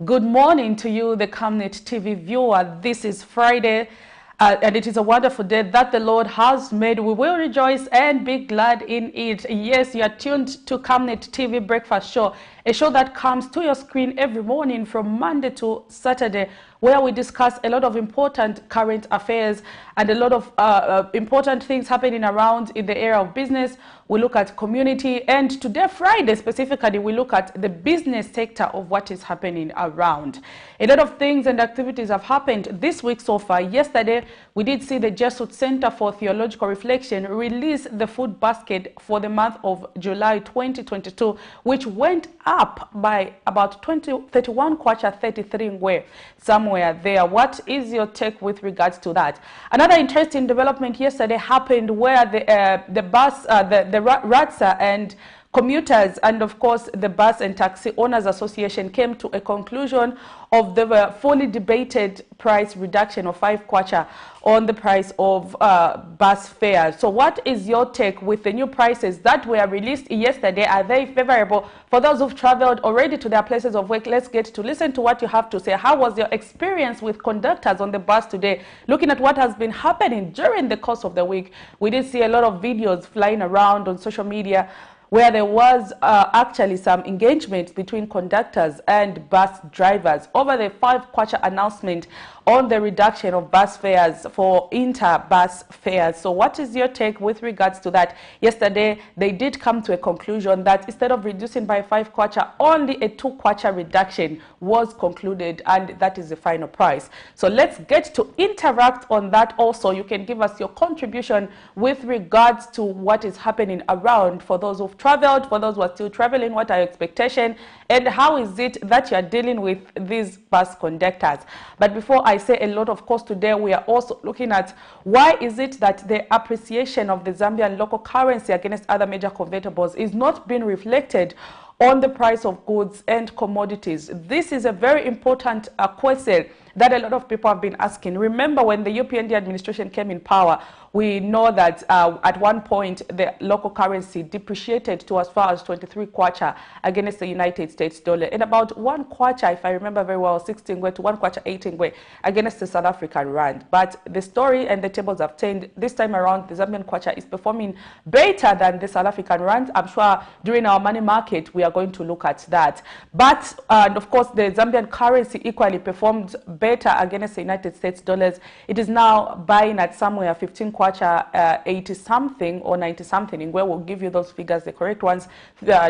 Good morning to you, the Camnet TV viewer. This is Friday, and it is a wonderful day that the Lord has made. We will rejoice and be glad in it. Yes, you are tuned to Camnet TV Breakfast Show, a show that comes to your screen every morning from Monday to Saturday, where we discuss a lot of important current affairs and a lot of important things happening around in the area of business. We look at community, and today, Friday specifically, we look at the business sector of what is happening around. A lot of things and activities have happened this week so far. Yesterday, we did see the Jesuit Center for Theological Reflection release the food basket for the month of July 2022, which went up by about 31 kwacha 33 ngwe, somewhere there. What is your take with regards to that? Another interesting development yesterday happened where the bus, the RATSA and commuters, and of course the Bus and Taxi Owners Association, came to a conclusion of the fully debated price reduction of 5 kwacha on the price of bus fares. So what is your take with the new prices that were released yesterday? Are they favorable for those who've traveled already to their places of work? Let's get to listen to what you have to say. How was your experience with conductors on the bus today? Looking at what has been happening during the course of the week, we did see a lot of videos flying around on social media where there was actually some engagement between conductors and bus drivers over the 5 kwacha announcement on the reduction of bus fares for inter-bus fares. So what is your take with regards to that? Yesterday, they did come to a conclusion that instead of reducing by 5 kwacha, only a 2 kwacha reduction was concluded, and that is the final price. So let's get to interact on that also. You can give us your contribution with regards to what is happening around for those who've traveled, for those who are still traveling. What are your expectations, and how is it that you are dealing with these bus conductors? But before I say a lot, of course, today we are also looking at why is it that the appreciation of the Zambian local currency against other major convertibles is not being reflected on the price of goods and commodities. This is a very important question that a lot of people have been asking. Remember, when the UPND administration came in power, we know that at one point the local currency depreciated to as far as 23 kwacha against the United States dollar, and about 1 kwacha, if I remember very well, 16 ngwe to 1 kwacha 18 ngwe against the South African rand. But the story and the tables have changed. This time around, the Zambian kwacha is performing better than the South African rand. I'm sure during our money market we are going to look at that. But of course, the Zambian currency equally performed better against the United States dollars. It is now buying at somewhere 15 kwacha 80 something or 90 something, and where we'll give you those figures, the correct ones,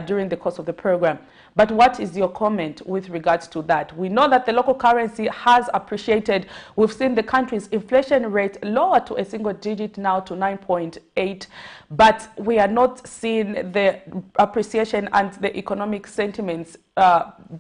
during the course of the program. But what is your comment with regards to that? We know that the local currency has appreciated. We've seen the country's inflation rate lower to a single digit now to 9.8, but we are not seeing the appreciation and the economic sentiments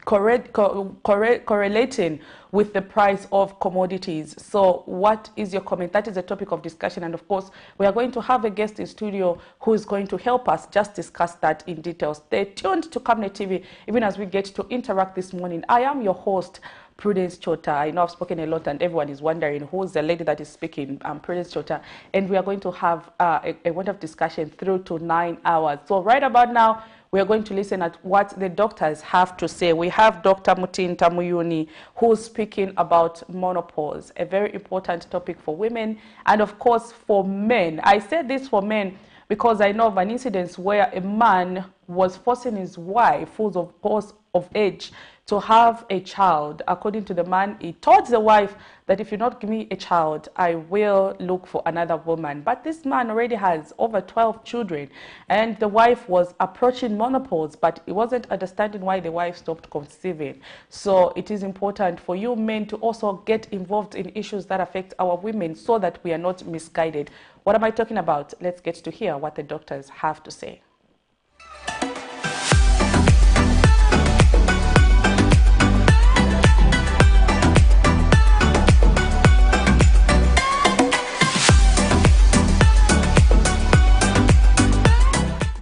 correlating with the price of commodities. So what is your comment? That is a topic of discussion, and of course we are going to have a guest in studio who is going to help us just discuss that in detail. Stay tuned to Camnet TV even as we get to interact this morning. I am your host, Prudence Chota. I know I've spoken a lot and everyone is wondering who's the lady that is speaking. I'm Prudence Chota, and we are going to have a wonderful discussion through to 9 hours. So right about now, we are going to listen at what the doctors have to say. We have Dr. Muthinta Muyuni, who's speaking about menopause, a very important topic for women and of course for men. I said this for men because I know of an incident where a man was forcing his wife, who's of course of age, to have a child. According to the man, he told the wife that if you not give me a child, I will look for another woman. But this man already has over 12 children, and the wife was approaching menopause, but he wasn't understanding why the wife stopped conceiving. So it is important for you men to also get involved in issues that affect our women so that we are not misguided. What am I talking about? Let's get to hear what the doctors have to say.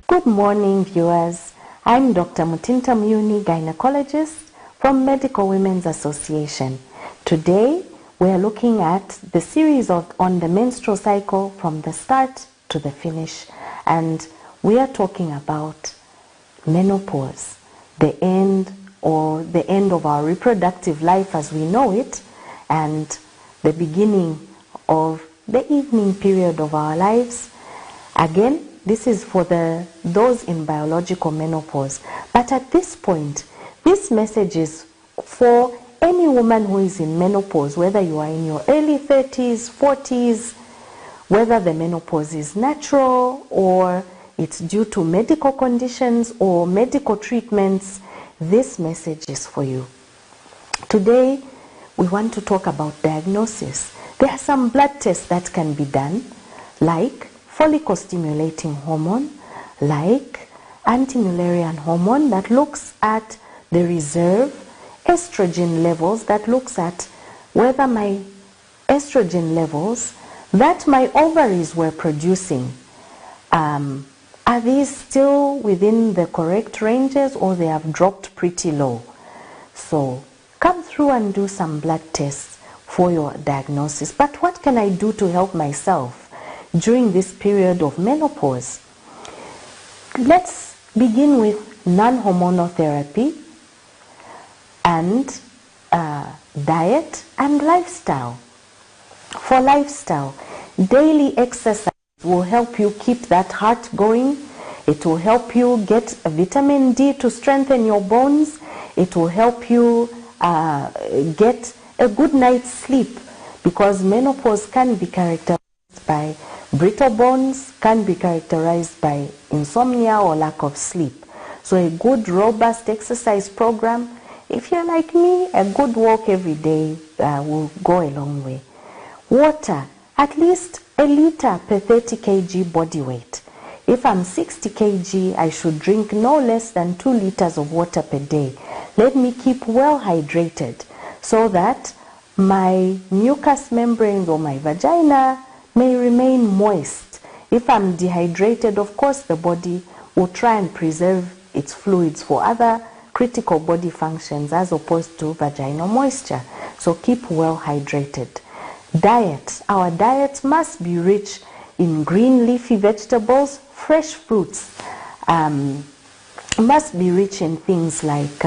Good morning, viewers. I'm Dr. Muthinta Muyuni, gynecologist from Medical Women's Association. Today, we are looking at the series on the menstrual cycle from the start to the finish, and we are talking about menopause, the end or the end of our reproductive life as we know it, and the beginning of the evening period of our lives. Again, this is for those in biological menopause. But at this point, this message is for any woman who is in menopause, whether you are in your early 30s, 40s, whether the menopause is natural or it's due to medical conditions or medical treatments. This message is for you. Today, we want to talk about diagnosis. There are some blood tests that can be done, like follicle stimulating hormone, like anti-Mullerian hormone that looks at the reserve, estrogen levels that looks at whether my estrogen levels that my ovaries were producing, are these still within the correct ranges or they have dropped pretty low? So come through and do some blood tests for your diagnosis. But what can I do to help myself during this period of menopause? Let's begin with non-hormonal therapy and diet and lifestyle. For lifestyle, daily exercise will help you keep that heart going. It will help you get vitamin D to strengthen your bones. It will help you get a good night's sleep, because menopause can be characterized by brittle bones, can be characterized by insomnia or lack of sleep. So a good robust exercise program, if you're like me, a good walk every day will go a long way. Water, at least a liter per 30 kg body weight. If I'm 60 kg, I should drink no less than 2 liters of water per day. Let me keep well hydrated so that my mucous membranes or my vagina may remain moist. If I'm dehydrated, of course, the body will try and preserve its fluids for other critical body functions as opposed to vaginal moisture. So keep well hydrated. Diet. Our diet must be rich in green leafy vegetables, fresh fruits. Must be rich in things like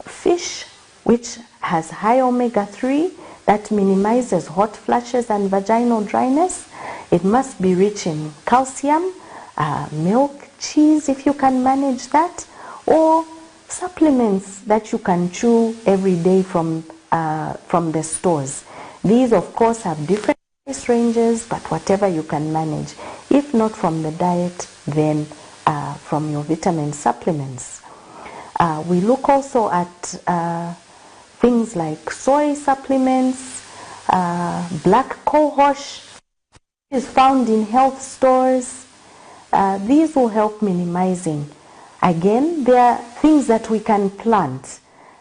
fish, which has high omega-3 that minimizes hot flashes and vaginal dryness. It must be rich in calcium, milk, cheese if you can manage that, or supplements that you can chew every day from the stores. These, of course, have different price ranges, but whatever you can manage. If not from the diet, then from your vitamin supplements. We look also at things like soy supplements, black cohosh is found in health stores. These will help minimizing. Again, there are things that we can plant,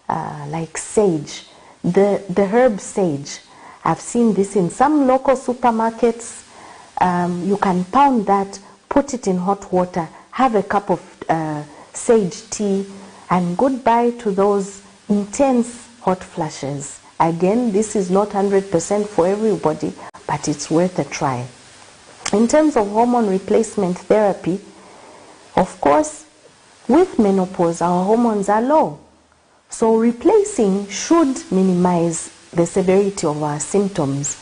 like sage, the herb sage. I've seen this in some local supermarkets. You can pound that, put it in hot water, have a cup of sage tea, and goodbye to those intense hot flashes. Again, this is not 100% for everybody, but it's worth a try. In terms of hormone replacement therapy, of course, with menopause, our hormones are low. So replacing should minimize the severity of our symptoms.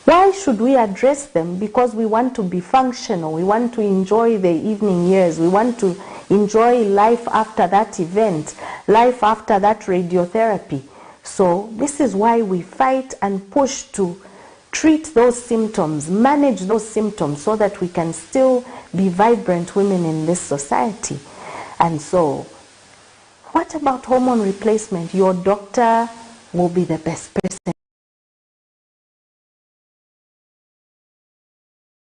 Why should we address them? Because we want to be functional. We want to enjoy the evening years. We want to enjoy life after that event, life after that radiotherapy. So this is why we fight and push to treat those symptoms, manage those symptoms so that we can still be vibrant women in this society. And so, what about hormone replacement? Your doctor will be the best person.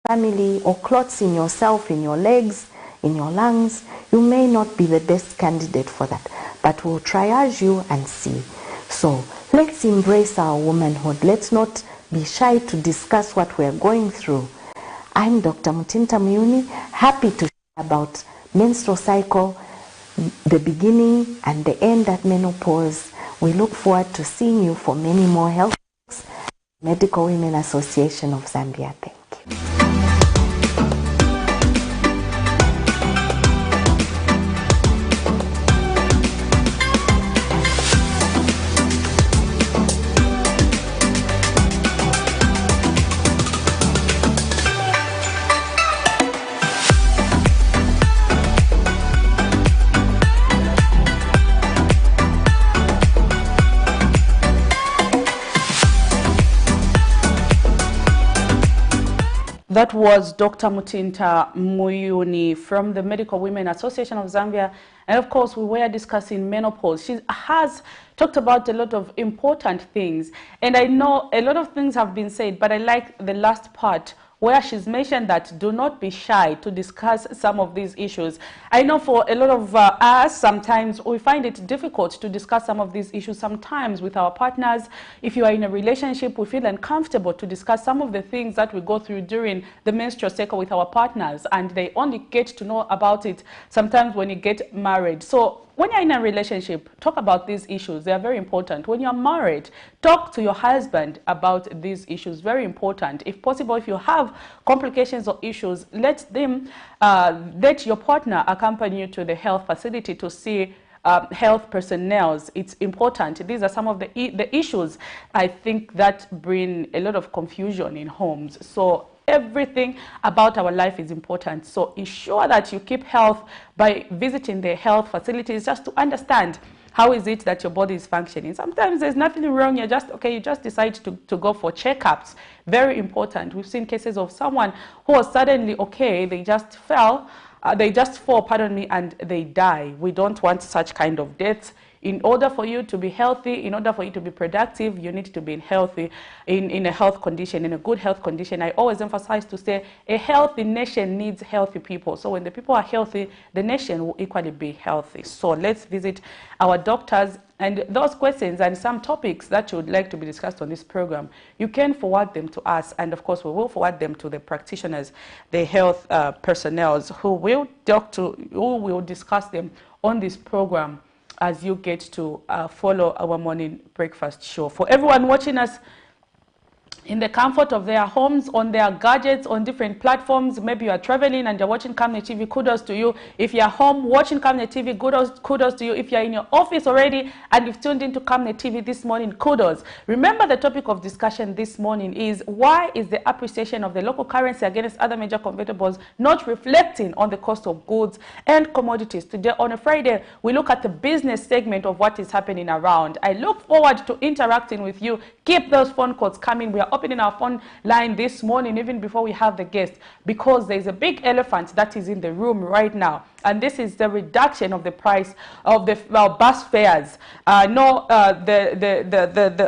Family or clots in yourself, in your legs, in your lungs, you may not be the best candidate for that, but we'll triage you and see. So let's embrace our womanhood. Let's not be shy to discuss what we're going through. I'm Dr. Mutinta Muyuni, happy to share about menstrual cycle, the beginning and the end at menopause. We look forward to seeing you for many more health talks. Medical Women Association of Zambia. Thank you. That was Dr. Mutinta Muyuni from the Medical Women Association of Zambia. And of course, we were discussing menopause. She has talked about a lot of important things. And I know a lot of things have been said, but I like the last part where she's mentioned that do not be shy to discuss some of these issues. I know for a lot of us, sometimes we find it difficult to discuss some of these issues sometimes with our partners. If you are in a relationship, we feel uncomfortable to discuss some of the things that we go through during the menstrual cycle with our partners, and they only get to know about it sometimes when you get married. So when you're in a relationship, talk about these issues. They are very important. When you're married, talk to your husband about these issues. Very important. If possible, if you have complications or issues, let your partner accompany you to the health facility to see health personnel. It's important. These are some of the issues I think that bring a lot of confusion in homes. So everything about our life is important. So ensure that you keep health by visiting the health facilities just to understand how is it that your body is functioning. Sometimes there's nothing wrong. You just decide to go for checkups. Very important. We've seen cases of someone who was suddenly okay. They just fall, pardon me, and they die. We don't want such kind of deaths. In order for you to be healthy, in order for you to be productive, you need to be in a health condition, in a good health condition. I always emphasize to say a healthy nation needs healthy people. So when the people are healthy, the nation will equally be healthy. So let's visit our doctors, and those questions and some topics that you would like to be discussed on this program, you can forward them to us, and of course we will forward them to the practitioners, the health personnel who will discuss them on this program as you get to follow our morning breakfast show. For everyone watching us in the comfort of their homes, on their gadgets, on different platforms, maybe you are traveling and you're watching Camnet TV, kudos to you. If you're home watching Camnet TV, kudos to you. If you're in your office already and you've tuned into Camnet TV this morning, kudos. Remember, the topic of discussion this morning is why is the appreciation of the local currency against other major convertibles not reflecting on the cost of goods and commodities? Today on a Friday, we look at the business segment of what is happening around. I look forward to interacting with you. Keep those phone calls coming. We are opening our phone line this morning, even before we have the guest, because there's a big elephant that is in the room right now, and this is the reduction of the price of the bus fares. The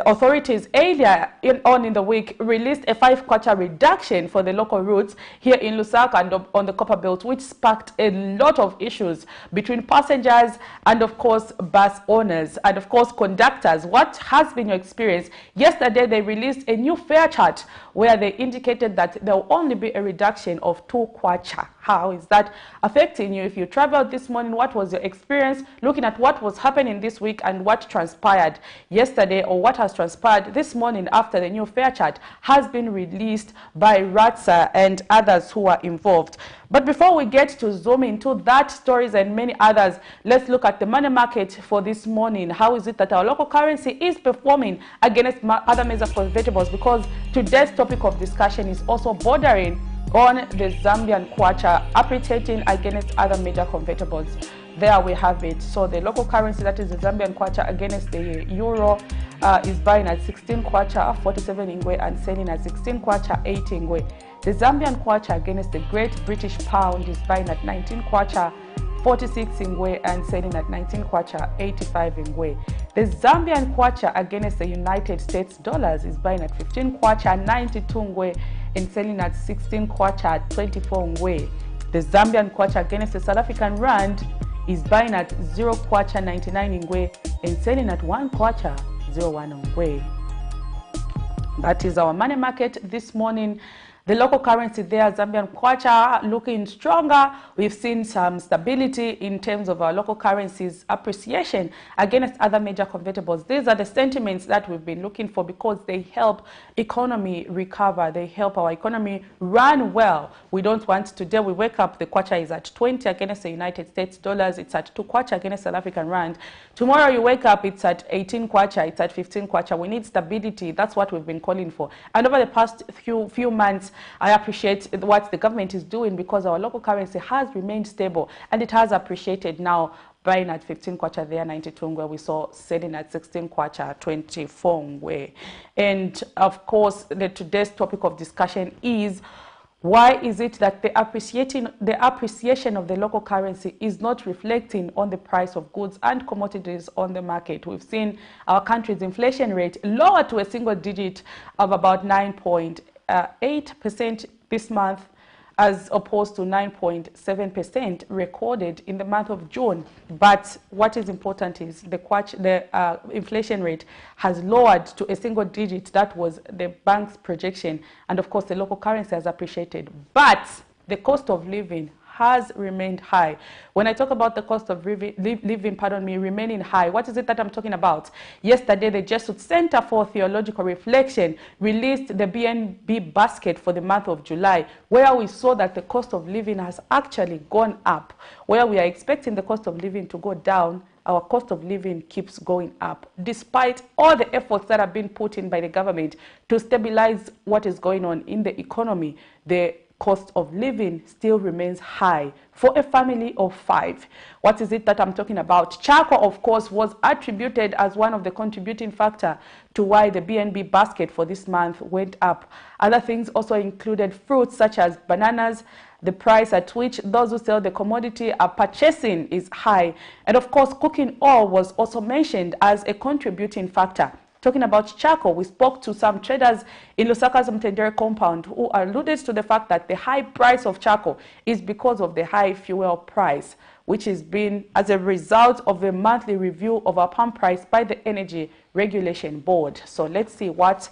authorities earlier in the week released a 5-kwacha reduction for the local routes here in Lusaka and on the Copper Belt, which sparked a lot of issues between passengers and of course bus owners and of course conductors. What has been your experience? Yesterday they released a new fare chart where they indicated that there will only be a reduction of 2 kwacha. How is that affecting you? If you traveled this morning, what was your experience looking at what was happening this week and what transpired yesterday, or what has transpired this morning after the new fare chart has been released by RATSA and others who are involved? But before we get to zoom into that stories and many others, let's look at the money market for this morning. How is it that our local currency is performing against other major convertibles? Because today's topic of discussion is also bordering on the Zambian kwacha appreciating against other major convertibles. There we have it. So the local currency, that is the Zambian kwacha against the euro, is buying at 16 kwacha 47 ingwe and selling at 16 kwacha 8 ingwe. The Zambian kwacha against the Great British Pound is buying at 19 kwacha 46 ingwe and selling at 19 kwacha 85 ingwe. The Zambian kwacha against the United States dollars is buying at 15 kwacha 92 ingwe and selling at 16 kwacha 24 ingwe. The Zambian kwacha against the South African rand is buying at 0 kwacha 99 ingwe and selling at 1 kwacha 01 ingwe. That is our money market this morning. The local currency there, Zambian kwacha, looking stronger. We've seen some stability in terms of our local currency's appreciation against other major convertibles. These are the sentiments that we've been looking for because they help economy recover. They help our economy run well. We don't want today we wake up, the kwacha is at 20 against the United States dollars. It's at 2 kwacha against South African rand. Tomorrow you wake up, it's at 18 kwacha, it's at 15 kwacha. We need stability. That's what we've been calling for. And over the past few months, I appreciate what the government is doing because our local currency has remained stable and it has appreciated now, buying at 15 kwacha there, 92 ngwe. We saw selling at 16 kwacha, 24 ngwe. And of course, today's topic of discussion is Why is it that the appreciation of the local currency is not reflecting on the price of goods and commodities on the market? We've seen our country's inflation rate lower to a single digit of about 9.8% this month, as opposed to 9.7% recorded in the month of June. But what is important is the inflation rate has lowered to a single digit. That was the bank's projection. And of course, the local currency has appreciated. But the cost of living has remained high. When I talk about the cost of living, remaining high, what is it that I'm talking about? Yesterday, the Jesuit Center for Theological Reflection released the BNB basket for the month of July, where we saw that the cost of living has actually gone up. Where we are expecting the cost of living to go down, our cost of living keeps going up, despite all the efforts that have been put in by the government to stabilize what is going on in the economy. The cost of living still remains high for a family of 5. What is it that I'm talking about? Charcoal, of course, was attributed as one of the contributing factor to why the BNB basket for this month went up. Other things also included fruits such as bananas. The price at which those who sell the commodity are purchasing is high. And of course, cooking oil was also mentioned as a contributing factor. Talking about charcoal, we spoke to some traders in Lusaka's Mtendere compound who alluded to the fact that the high price of charcoal is because of the high fuel price, which has been as a result of a monthly review of our palm price by the Energy Regulation Board. So let's see what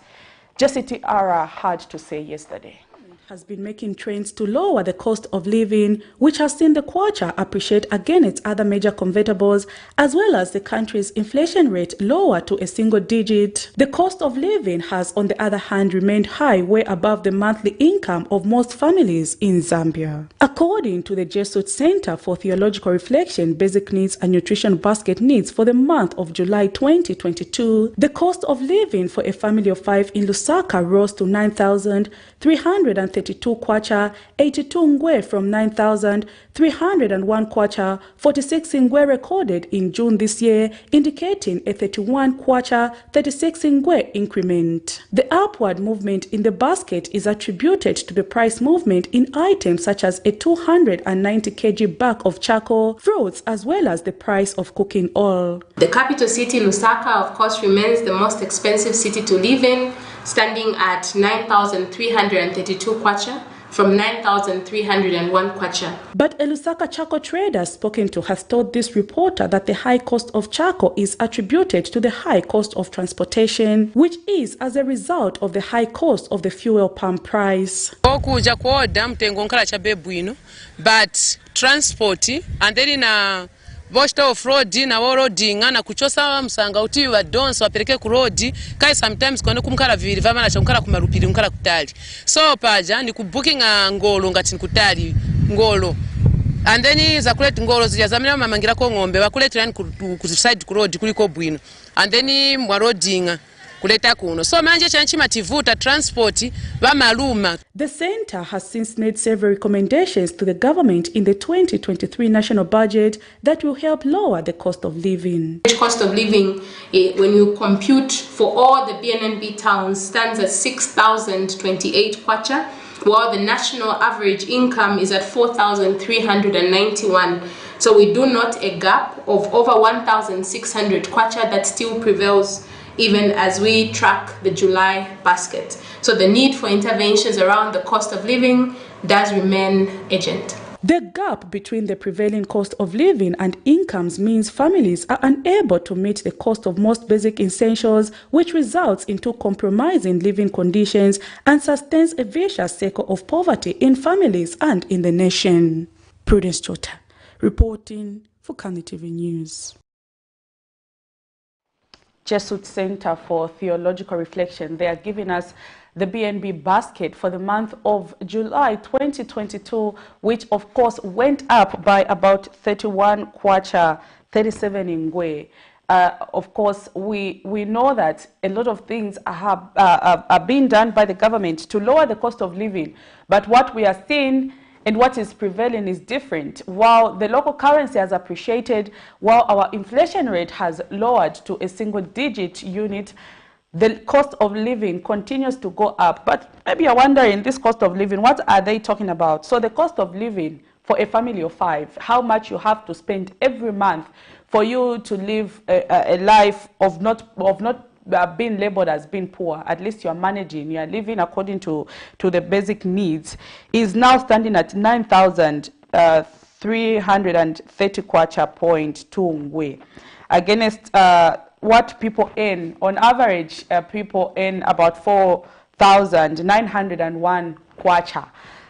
Jessie Ara had to say yesterday. Has been making trends to lower the cost of living, which has seen the kwacha appreciate against other major convertibles, as well as the country's inflation rate lower to a single digit. The cost of living has, on the other hand, remained high, way above the monthly income of most families in Zambia. According to the Jesuit Center for Theological Reflection, Basic Needs and Nutrition Basket Needs for the month of July 2022, the cost of living for a family of 5 in Lusaka rose to 9,332 kwacha, 82 ngwe from 9,301 kwacha, 46 ngwe recorded in June this year, indicating a 31 kwacha, 36 ngwe increment. The upward movement in the basket is attributed to the price movement in items such as a 290 kg bag of charcoal, fruits, as well as the price of cooking oil. The capital city, Lusaka, of course, remains the most expensive city to live in, standing at 9,332 kwacha from 9,301 kwacha. But a Lusaka charcoal trader spoken to has told this reporter that the high cost of charcoal is attributed to the high cost of transportation, which is as a result of the high cost of the fuel pump price. But transport and then in a Voshta of road na roading na kuchosa msanga uti wa donso wapeleke ku road kai sometimes kwenda kumkala vili vama na chamkala kumarupiri mkala kutali so paja ni kubooking ngolo ngati kutali ngolo and then za kuleta ngolo zijazamira mamangira ko ngombe wakuleta yani ku side ku road kuliko bwino and then mwa roading kuleta kuno so manje chanchi mativuta transport bamaluma. The center has since made several recommendations to the government in the 2023 national budget that will help lower the cost of living. The cost of living, when you compute for all the BNB towns, stands at 6,028 kwacha, while the national average income is at 4,391. So we do note a gap of over 1,600 kwacha that still prevails even as we track the July basket. So the need for interventions around the cost of living does remain urgent. The gap between the prevailing cost of living and incomes means families are unable to meet the cost of most basic essentials, which results into compromising living conditions and sustains a vicious cycle of poverty in families and in the nation. Prudence Chota, reporting for Camnet TV News. Jesuit Center for Theological Reflection, they are giving us the BNB basket for the month of July 2022, which of course went up by about 31 kwacha, 37 ngwe. Of course, we know that a lot of things are being done by the government to lower the cost of living, but what we are seeing and what is prevailing is different. While the local currency has appreciated, while our inflation rate has lowered to a single-digit unit, the cost of living continues to go up. But maybe you're wondering, this cost of living, what are they talking about? So the cost of living for a family of 5, how much you have to spend every month for you to live a life of not being labeled as being poor. At least you're managing, you're living according to the basic needs, is now standing at 9,330 kwacha point 2 ngwe, against what people earn. On average, people earn about 4,901 kwacha.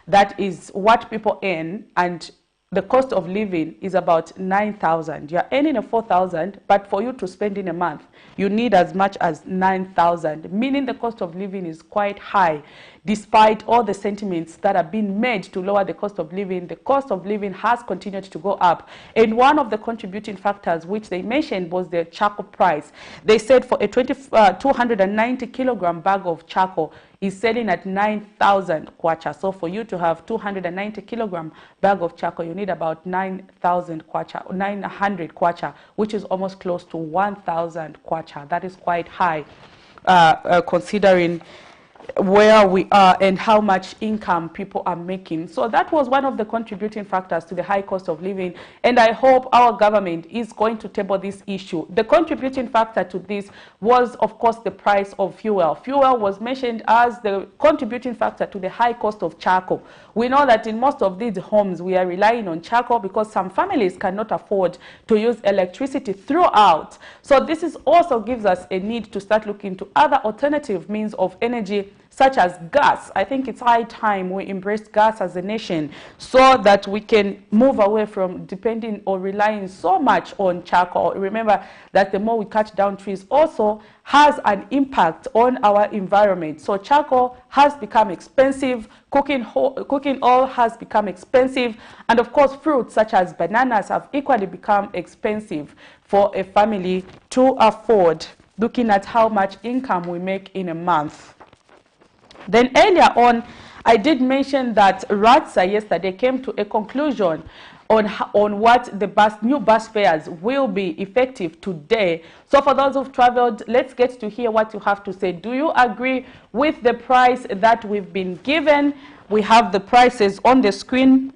That is what people earn, and the cost of living is about 9,000. You're earning a 4,000, but for you to spend in a month, you need as much as 9,000, meaning the cost of living is quite high. Despite all the sentiments that are being made to lower the cost of living, the cost of living has continued to go up. And one of the contributing factors which they mentioned was the charcoal price. They said for a 290 kilogram bag of charcoal is selling at 9,000 kwacha. So for you to have 290 kilogram bag of charcoal, you need about 9,000 kwacha, 900 kwacha, which is almost close to 1,000 kwacha. That is quite high, considering where we are and how much income people are making. So that was one of the contributing factors to the high cost of living, and I hope our government is going to table this issue. The contributing factor to this was, of course, the price of fuel. Fuel was mentioned as the contributing factor to the high cost of charcoal. We know that in most of these homes we are relying on charcoal because some families cannot afford to use electricity throughout. So this is also gives us a need to start looking to other alternative means of energy, such as gas. I think it's high time we embrace gas as a nation so that we can move away from depending or relying so much on charcoal. Remember that the more we cut down trees also has an impact on our environment. So charcoal has become expensive, cooking oil has become expensive, and of course fruits such as bananas have equally become expensive for a family to afford, looking at how much income we make in a month. Then earlier on, I did mention that RATSA yesterday came to a conclusion on what the new bus fares will be effective today. So for those who've traveled, let's get to hear what you have to say. Do you agree with the price that we've been given? We have the prices on the screen.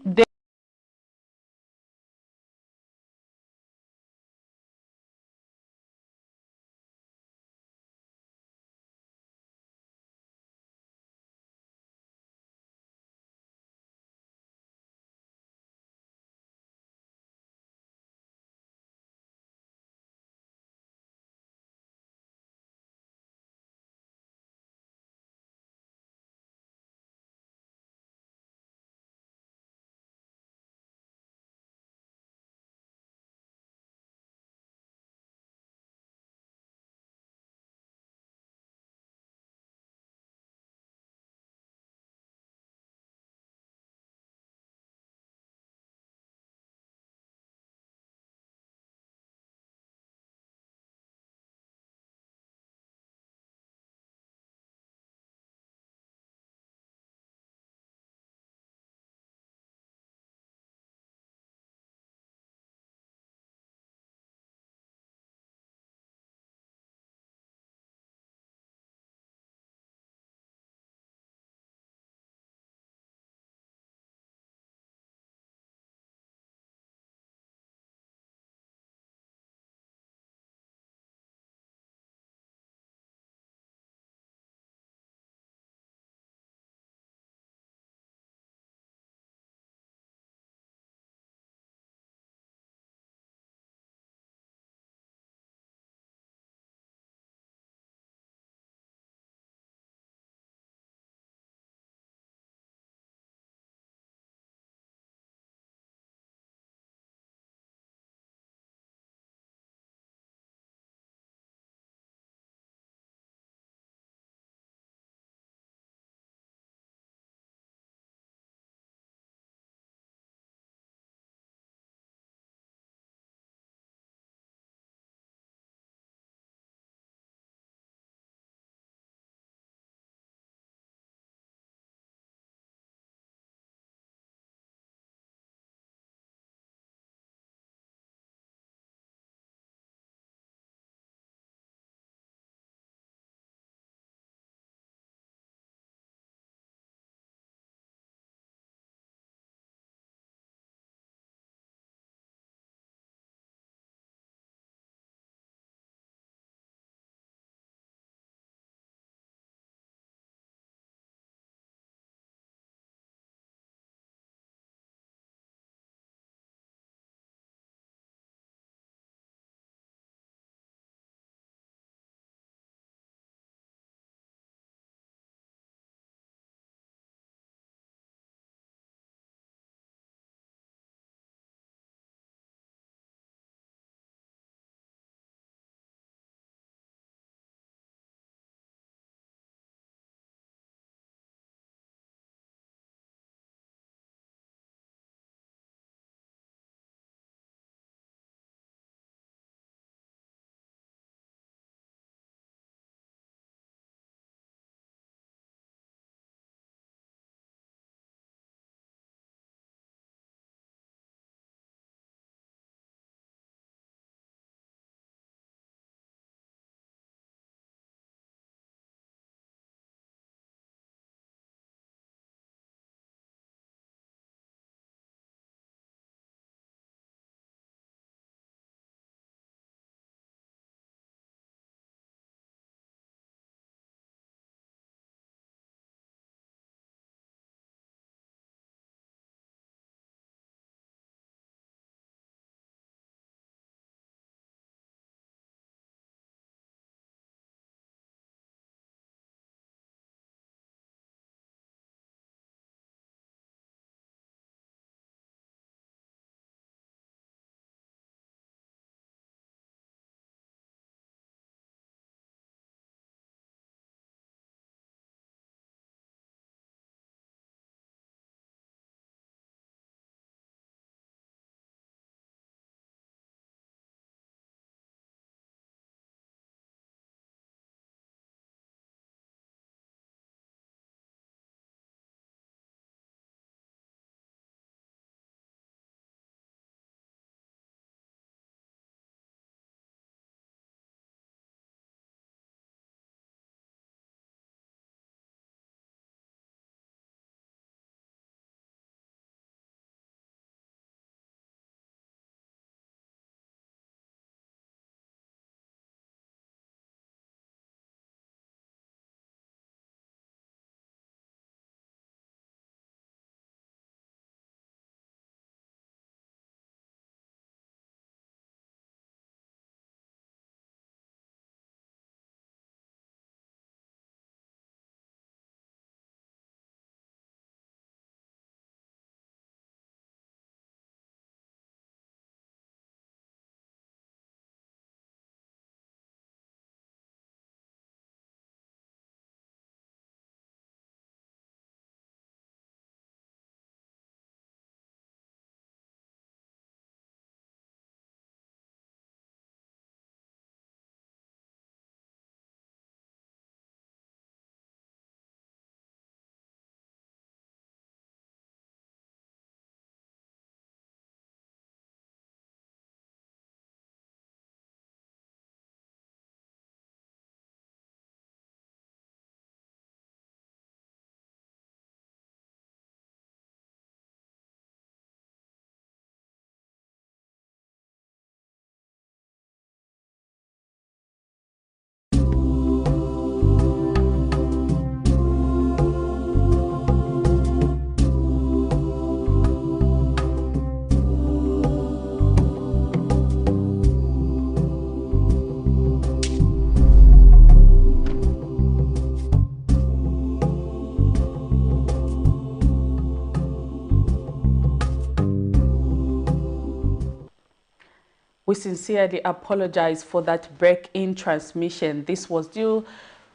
We sincerely apologize for that break in transmission. This was due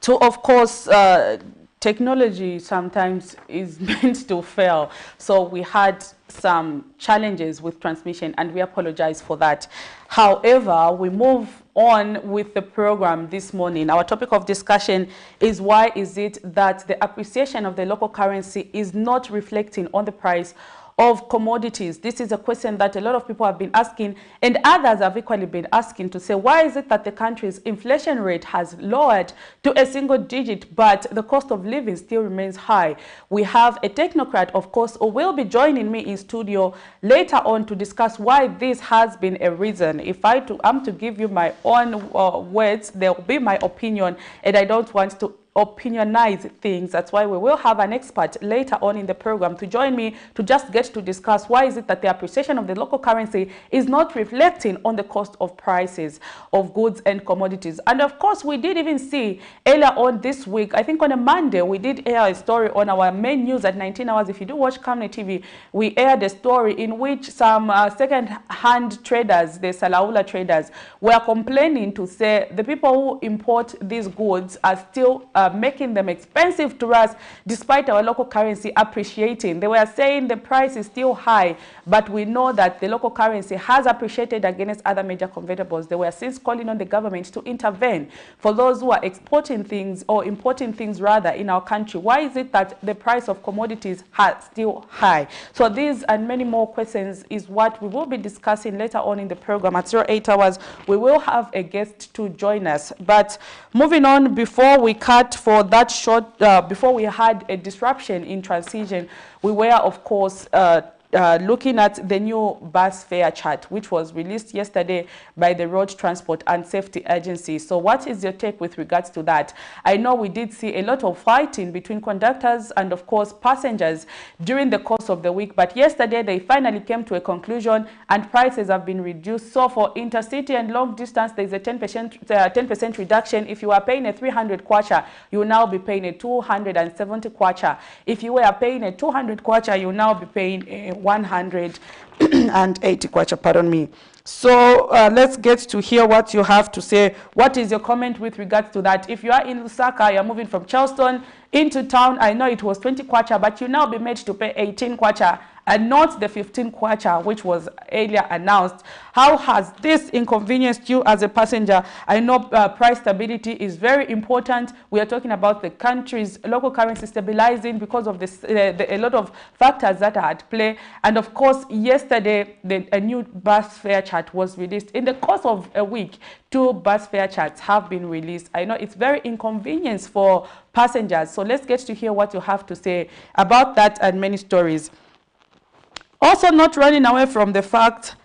to, of course, technology sometimes is meant to fail. So we had some challenges with transmission and we apologize for that. However, we move on with the program this morning. Our topic of discussion is why is it that the appreciation of the local currency is not reflecting on the price of commodities? This is a question that a lot of people have been asking, and others have equally been asking to say, why is it that the country's inflation rate has lowered to a single digit, but the cost of living still remains high? We have a technocrat, of course, who will be joining me in studio later on to discuss why this has been a reason. If I'm to give you my own words, there will be my opinion, and I don't want to opinionize things. That's why we will have an expert later on in the program to join me to just get to discuss why is it that the appreciation of the local currency is not reflecting on the cost of prices of goods and commodities. And of course, we did even see earlier on this week, I think on a Monday, we did air a story on our main news at 19 hours. If you do watch Camnet TV, we aired a story in which some second-hand traders, the Salaula traders, were complaining to say the people who import these goods are still making them expensive to us despite our local currency appreciating. They were saying the price is still high, but we know that the local currency has appreciated against other major convertibles. They were since calling on the government to intervene for those who are exporting things or importing things rather in our country. Why is it that the price of commodities is still high? So these and many more questions is what we will be discussing later on in the program. At 08 hours, we will have a guest to join us. But moving on, before we cut for that short, before we had a disruption in transition, we were, of course, looking at the new bus fare chart, which was released yesterday by the Road Transport and Safety Agency. So what is your take with regards to that? I know we did see a lot of fighting between conductors and, of course, passengers during the course of the week. But yesterday, they finally came to a conclusion and prices have been reduced. So for intercity and long distance, there's a 10% reduction. If you are paying a 300 kwacha, you will now be paying a 270 kwacha. If you were paying a 200 kwacha, you will now be paying a 180 kwacha, pardon me. So let's get to hear what you have to say. What is your comment with regards to that? If you are in Lusaka, you're moving from Charleston into town, I know it was 20 kwacha, but you now be made to pay 18 kwacha and not the 15 kwacha, which was earlier announced. How has this inconvenienced you as a passenger? I know price stability is very important. We are talking about the country's local currency stabilizing because of this, a lot of factors that are at play. And of course, yesterday, a new bus fare chart was released. In the course of a week, 2 bus fare charts have been released. I know it's very inconvenient for passengers. So let's get to hear what you have to say about that and many stories. Also, not running away from the fact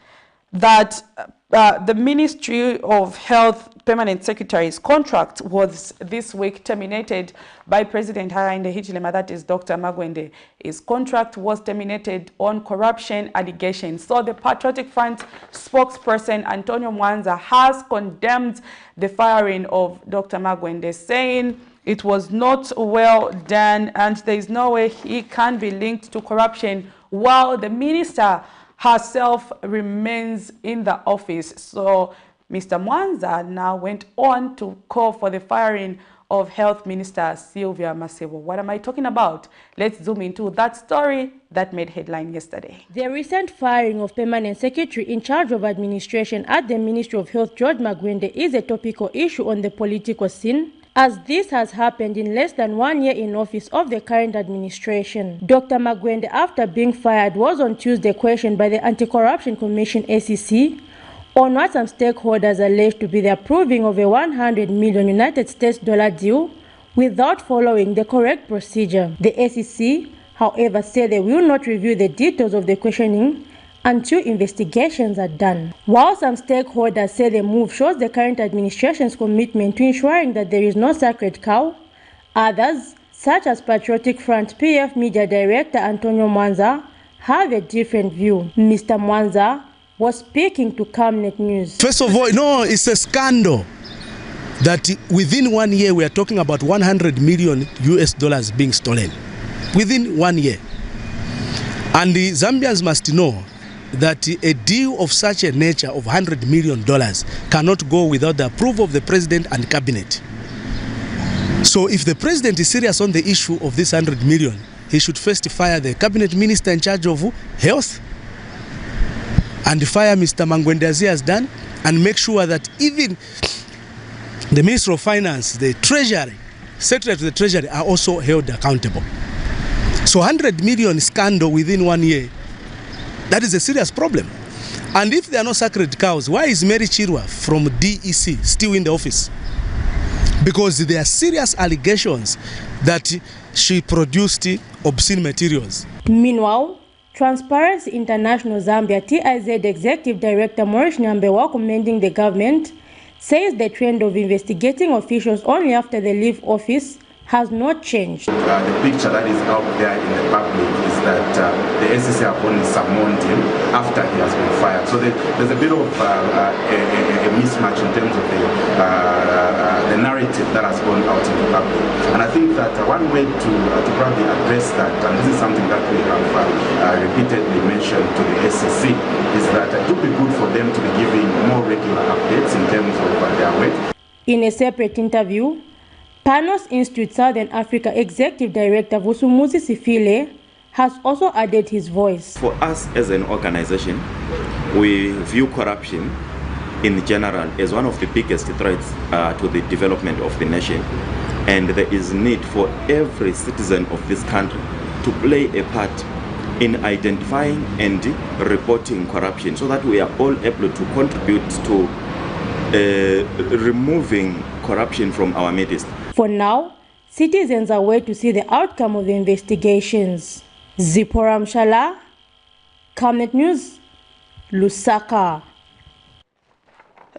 that the Ministry of Health Permanent Secretary's contract was this week terminated by President Hakainde Hichilema, that is Dr. Magwende. His contract was terminated on corruption allegations. So the Patriotic Front spokesperson Antonio Mwanza has condemned the firing of Dr. Magwende, saying it was not well done and there is no way he can be linked to corruption while the minister herself remains in the office. So Mr. Mwanza now went on to call for the firing of Health Minister Sylvia Masebo. What am I talking about? Let's zoom into that story that made headline yesterday. The recent firing of Permanent Secretary in charge of administration at the Ministry of Health, George Magwende, is a topical issue on the political scene, as this has happened in less than 1 year in office of the current administration. Dr. Magwende, after being fired, was on Tuesday questioned by the Anti-Corruption Commission ACC on what some stakeholders alleged to be the approving of a $100 million United States deal without following the correct procedure. The ACC, however, said they will not review the details of the questioning until investigations are done. While some stakeholders say the move shows the current administration's commitment to ensuring that there is no sacred cow, others, such as Patriotic Front PF Media Director Antonio Mwanza, have a different view. Mr. Mwanza was speaking to Camnet News. First of all, no, it's a scandal that within 1 year we are talking about $100 million US being stolen. Within 1 year. And the Zambians must know that a deal of such a nature of $100 million cannot go without the approval of the president and cabinet. So if the president is serious on the issue of this 100 million, he should first fire the cabinet minister in charge of health and fire Mr. Magwende as he has done, and make sure that even the Minister of Finance, the Treasury, Secretary to the Treasury are also held accountable. So 100 million scandal within 1 year, that is a serious problem. And if there are no sacred cows, why is Mary Chirwa from DEC still in the office? Because there are serious allegations that she produced obscene materials. Meanwhile, Transparency International Zambia TIZ Executive Director Maurice Nyambewa, commending the government, says the trend of investigating officials only after they leave office has not changed. The picture that is out there in the public is that the SEC have only summoned him after he has been fired. So there's a bit of a mismatch in terms of the narrative that has gone out in the public. And I think that one way to probably address that, and this is something that we have repeatedly mentioned to the SEC, is that it would be good for them to be giving more regular updates in terms of their work. In a separate interview, Panos Institute Southern Africa Executive Director Vusumuzi Sifile has also added his voice. For us as an organization, we view corruption in general as one of the biggest threats to the development of the nation. And there is need for every citizen of this country to play a part in identifying and reporting corruption so that we are all able to contribute to removing corruption from our midst. For now, citizens are waiting to see the outcome of the investigations. Zipporah Mshala, Camnet News, Lusaka.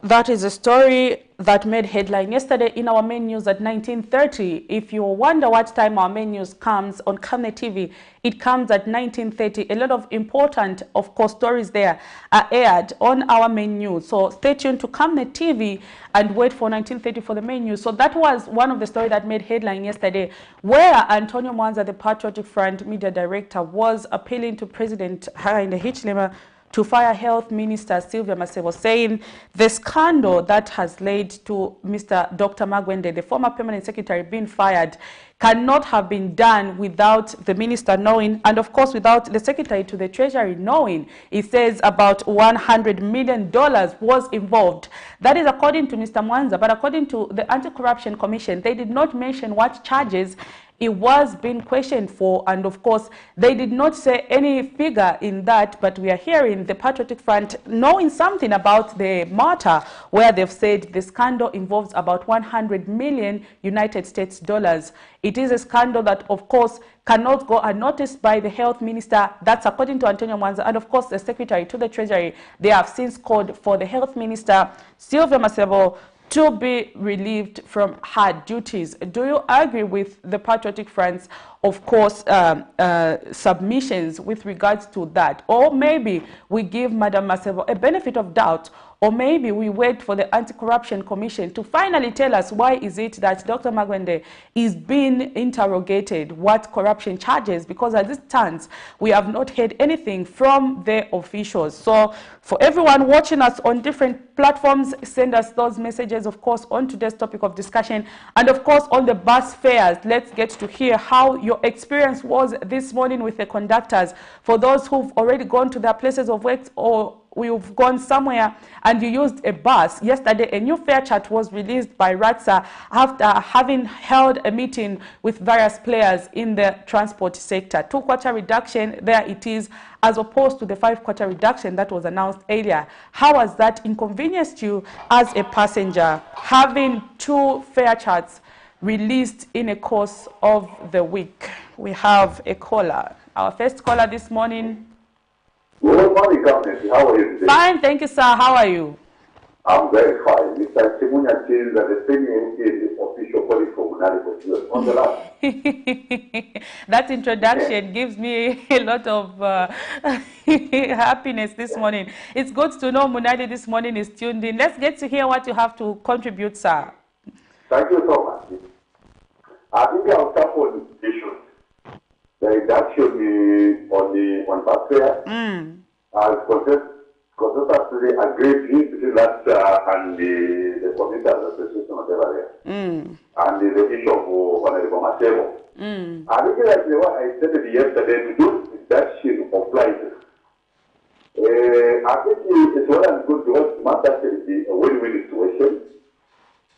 That is a story that made headline yesterday in our main news at 19:30. If you wonder what time our main news comes on Camnet TV, it comes at 19:30. A lot of important, of course, stories there are aired on our main news. So stay tuned to Camnet TV and wait for 19:30 for the main news. So that was one of the stories that made headline yesterday, where Antonio Mwanza, the Patriotic Front media director, was appealing to President Hakainde Hichilema to fire Health Minister Sylvia Masebo, saying the scandal that has led to Mr. Dr. Magwende, the former permanent secretary, being fired, cannot have been done without the minister knowing, and of course without the secretary to the treasury knowing. It says about $100 million was involved. That is according to Mr. Mwanza, but according to the Anti-Corruption Commission, they did not mention what charges it was being questioned for, and of course they did not say any figure in that, but we are hearing the Patriotic Front knowing something about the matter, where they've said the scandal involves about 100 million United States dollars. It is a scandal that of course cannot go unnoticed by the health minister. That's according to Antonio Mwanza, and of course the secretary to the treasury. They have since called for the health minister Sylvia Masebo to be relieved from her duties. Do you agree with the Patriotic Front's, of course, submissions with regards to that? Or maybe we give Madam Masebo a benefit of doubt, or maybe we wait for the Anti-Corruption Commission to finally tell us why is it that Dr. Magwende is being interrogated, what corruption charges, because as it stands, we have not heard anything from the officials. So for everyone watching us on different platforms, send us those messages, of course, on today's topic of discussion. And of course, on the bus fares, let's get to hear how your experience was this morning with the conductors. For those who've already gone to their places of work, or you've gone somewhere and you used a bus. Yesterday, a new fare chart was released by RATSA after having held a meeting with various players in the transport sector. 2-quarter reduction, there it is, as opposed to the 5-quarter reduction that was announced earlier. How has that inconvenienced you as a passenger, having 2 fare charts released in a course of the week? We have a caller. Our first caller this morning. Good morning, Camnet. How are you today? Fine, thank you, sir. How are you? I'm very fine. Mr. Chimunya Chil, the senior the official colleague from Munali on the line. That introduction gives me a lot of happiness this morning. It's good to know Munali this morning is tuned in. Let's get to hear what you have to contribute, sir. Thank you so much. I think I'll start on the issues. The reduction on bus fare. consensually agreed between that and the Committers Association, whatever there. And the issue of Honorable Masebo. I think like what I said yesterday, to do reduction of prices. I think it's well and good because it must actually be a win-win situation.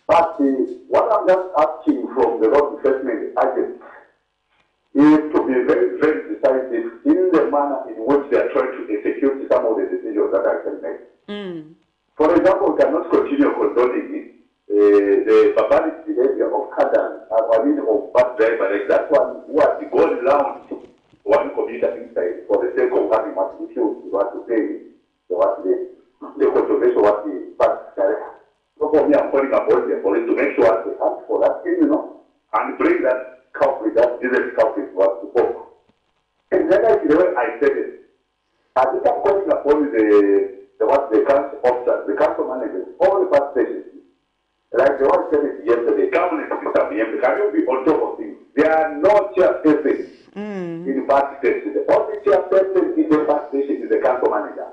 But what I'm just asking from the road enforcement agents is to be very, very decisive in the manner in which they are trying to execute some of the decisions that are actually made. For example, we cannot continue condoning the barbaric behavior of cadres, of bus drivers, like that one who has gone around one commuter inside for the sake of having what issues, you have to pay the controversial what the bus driver. So for me, I'm calling upon the police to make sure they ask for that thing, and bring that culprit, that diesel culprit was to court. And then I said it. I think I'm calling upon the council officers, the council managers, all the bus stations. Like the one said it yesterday, Camnet, can you be on top of things? There are no chairpersons in bus stations. The only chairperson in the bus station is the council manager.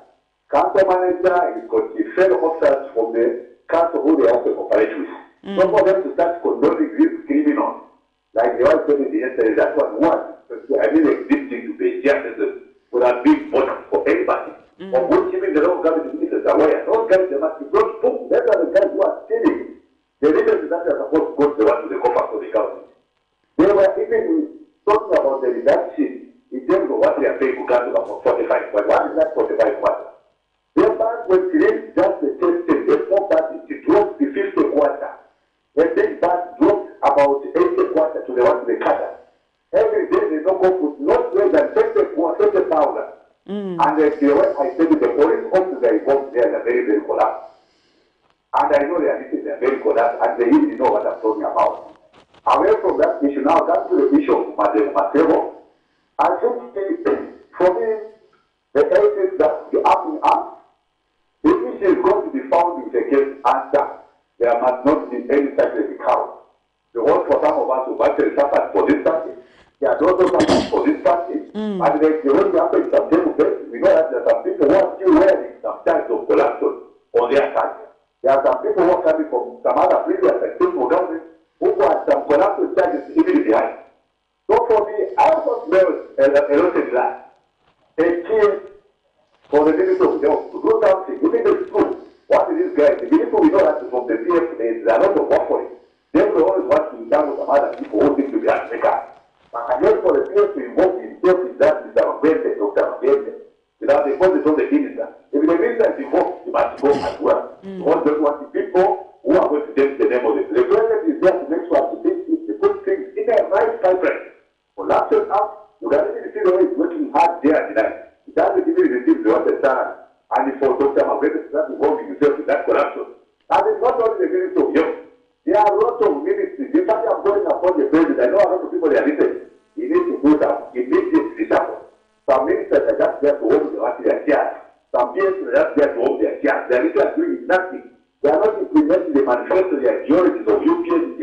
Council manager is got the fellow officers from the council who they have to cooperate with. So for them to start condoning these criminals, like the one said it yesterday, that was existing to be chairperson would have been voted for anybody. Of which even the local government ministers are aware. Those guys, they must be brought book. Those are the guys who are stealing. The leaders that are supposed to go to the one to the coffers of the government. They were even talking about the reduction in terms of what they are paying to Uganda for 45. But what is that 45 quarter? Their bank was created just the testing, the 4 parties, it dropped the 50 quarter. And then bank dropped about 80 quarter to the one to the cutter. Every day they don't go with not less than 30,000. And the way I said it, the police officers are involved there, they're very, very collapsed. And I know they are very collapsed, and they really know what I'm talking about. Away from that issue, now come to the issue of Masebo. I think for me, the evidence that the asking us, the issue is going to be found with a case answer. There must not be any sacrifice count. The whole for some of us who actually suffered for this party. They are also suffering for this party. And when we happen in some table base, we know that there are some people who are still wearing some types of collapsion on their side. There are some people who are coming from some other previous and simple governments who have some collapsion charges even behind. So for me, I also smell a lot of that. A team for the Ministry of Health to do something, even if it's true. What is this guy? The people we know that from the PF, there are a lot of work for it. They will always want to be done with some other people who think to be Africa. But again, for the PF to involve himself in that, Mr. Mbende, without the position of the minister. If the minister is involved, he must go as well. All those want the people who are going to take the name of the president is there to make sure to put things in the right pipeline. For last year now, you can even see the way he's working hard day and night. He doesn't even receive the other time. And for Dr. Mbende to start involving himself in that corruption. And it's not only the Ministry of Health. There are lots of ministries. In fact, I'm going upon the president. I know a lot of people they are listening. He needs to put up immediate reshuffle. Some ministers are just there to hold their chairs. Some PMs are just there to hold their chairs. They are really doing nothing. They are not implementing the manifesto, the ideologies of UPND.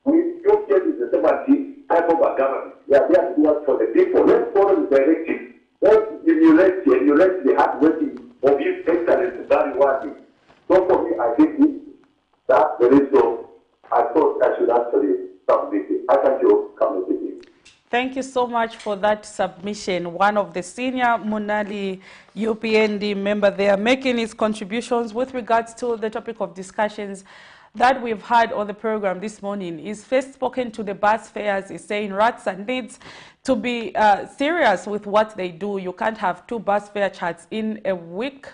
UPND is the 70 type of a government. They are there to work for the people. Let's follow the directive. Let's emulate the hard working of these excellent very working. So for me, I think that's the reason I thought I should actually submit it. I thank you, Camnet. Thank you so much for that submission. One of the senior Munali UPND member there making his contributions with regards to the topic of discussions that we've had on the program this morning. He's first spoken to the bus fares. He's saying RATSA needs to be serious with what they do. You can't have 2 bus fare charts in a week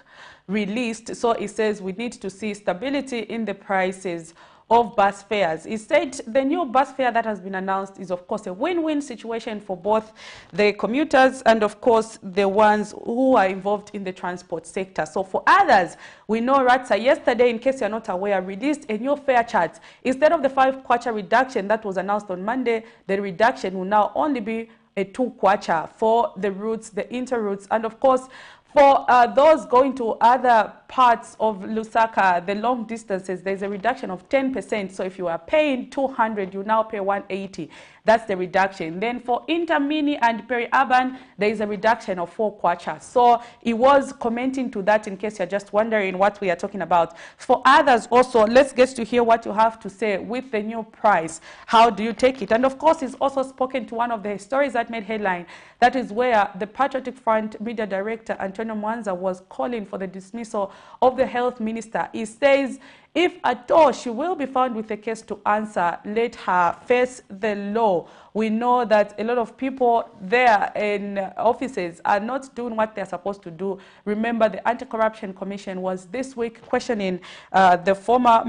released. So he says we need to see stability in the prices of bus fares. He said the new bus fare that has been announced is, of course, a win-win situation for both the commuters and, of course, the ones who are involved in the transport sector. So for others, we know RATSA yesterday, in case you're not aware, released a new fare chart. Instead of the 5 kwacha reduction that was announced on Monday, the reduction will now only be a 2 kwacha for the routes, the inter routes, and of course, For those going to other parts of Lusaka, the long distances, there's a reduction of 10%. So if you are paying 200, you now pay 180. That's the reduction. Then for intermini and peri-urban, there is a reduction of 4 kwacha. So he was commenting to that in case you're just wondering what we are talking about. For others also, let's get to hear what you have to say with the new price. How do you take it? And of course, he's also spoken to one of the stories that made headline. That is where the Patriotic Front Media Director, Antonio Mwanza, was calling for the dismissal of the health minister. He says, if at all she will be found with a case to answer, let her face the law. We know that a lot of people there in offices are not doing what they're supposed to do. Remember, the Anti-Corruption Commission was this week questioning the former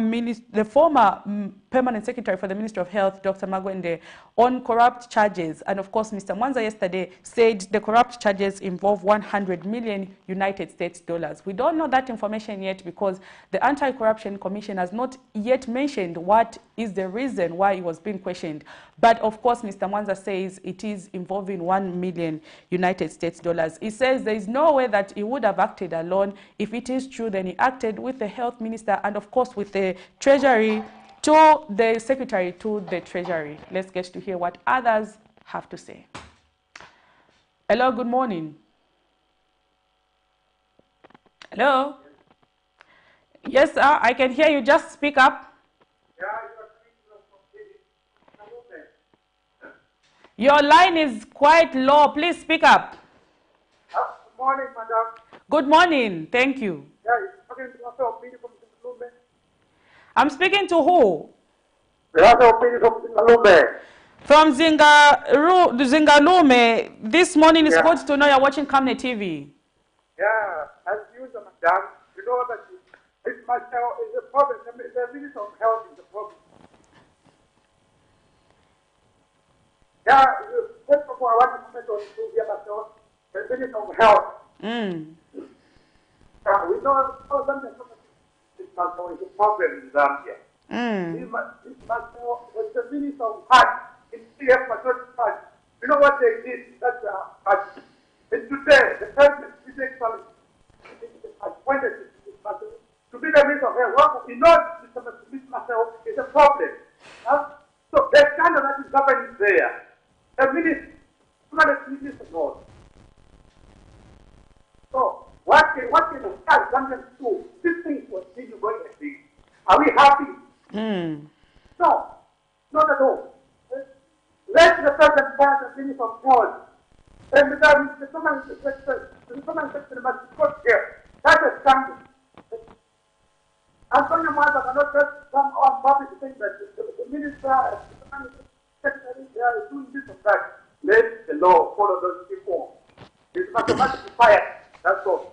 Permanent Secretary for the Ministry of Health, Dr. Magwende, on corrupt charges. And of course, Mr. Mwanza yesterday said the corrupt charges involve 100 million United States dollars. We don't know that information yet because the Anti-Corruption Commission has not yet mentioned what is the reason why it was being questioned. But of course, Mr. Mwanza says it is involving 1 million United States dollars. He says there is no way that he would have acted alone. If it is true, then he acted with the health minister and of course with the treasury, to the secretary to the treasury. Let's get to hear what others have to say. Hello, good morning. Hello? Yes, sir, I can hear you. Just speak up. Your line is quite low. Please speak up. Good morning, madam. Good morning. Thank you. I'm speaking to who? From Zingalume. This morning is good to know you're watching Camnet TV. Yeah, as usual, madam. You know that it's myself is a problem. The Minister of Health is a problem. Yeah, first of all, I want to comment on the Minister of Health. We know this Marcel is a problem in Zambia. This Marcel was the Minister of Health in CF Patriotic Party. You know what they did? That's and today, the president is actually appointed this Marcel to be the Minister of Health. Well, he knows this Marcel is a problem. So the scandal that is happening there, the minister knows. So what can Zambians do? This thing was really going to be. Are we happy? No, not at all. Let the president pass the Minister of Health. And the permanent secretary must go here. That's a scandal. Antonio Mwanza cannot just come on public saying that the minister and the permanent secretary they are doing this and that. Let the law follow those people. It's automatically fired. That's all.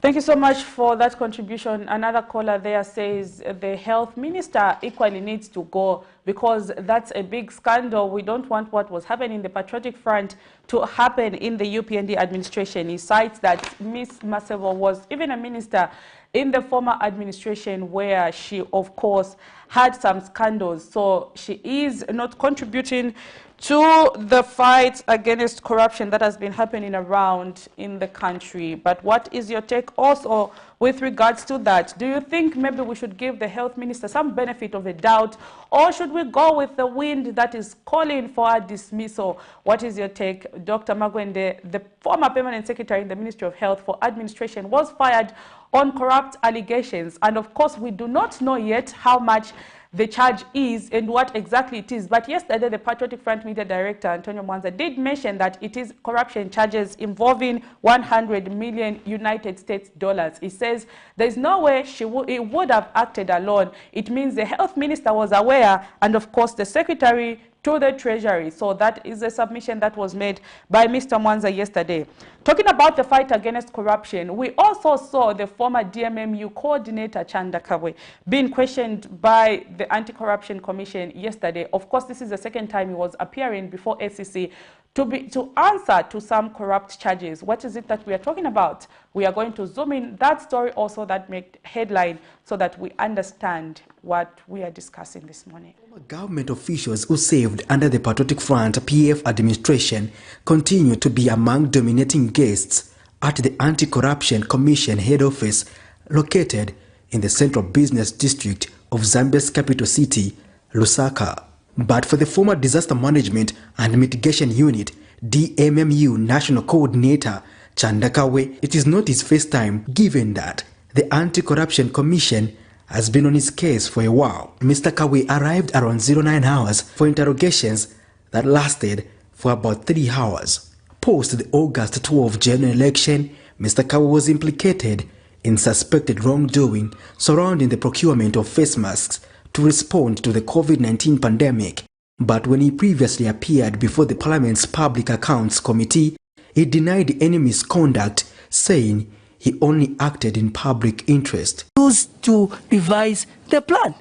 Thank you so much for that contribution. Another caller there says the health minister equally needs to go because that's a big scandal. We don't want what was happening in the Patriotic Front to happen in the UPND administration. He cites that Ms. Masevo was even a minister in the former administration where she, of course, had some scandals. So she is not contributing to the fight against corruption that has been happening around in the country. But what is your take also with regards to that? Do you think maybe we should give the health minister some benefit of a doubt, or should we go with the wind that is calling for a dismissal? What is your take? Dr. Magwende, the former permanent secretary in the Ministry of Health for Administration, was fired on corrupt allegations. And of course, we do not know yet how much the charge is and what exactly it is. But yesterday, the Patriotic Front Media Director, Antonio Mwanza, did mention that it is corruption charges involving 100 million United States dollars. He says there's no way he would have acted alone. It means the health minister was aware, and of course, the secretary to the treasury. So that is a submission that was made by Mr. Mwanza yesterday. Talking about the fight against corruption, we also saw the former DMMU coordinator, Chanda Kabwe, being questioned by the Anti-Corruption Commission yesterday. Of course, this is the second time he was appearing before SEC to answer to some corrupt charges. What is it that we are talking about? We are going to zoom in that story also that made headline so that we understand what we are discussing this morning. Government officials who served under the Patriotic Front PF administration continue to be among dominating guests at the Anti-Corruption Commission head office located in the central business district of Zambia's capital city, Lusaka. But for the former Disaster Management and Mitigation Unit, DMMU National Coordinator Chandakawe, it is not his first time, given that the Anti-Corruption Commission has been on his case for a while. Mr. Kawe arrived around 09 hours for interrogations that lasted for about 3 hours. Post the August 12 general election, Mr. Kawe was implicated in suspected wrongdoing surrounding the procurement of face masks to respond to the COVID-19 pandemic. But when he previously appeared before the Parliament's Public Accounts Committee, he denied any misconduct, saying he only acted in public interest. Used to revise the plan.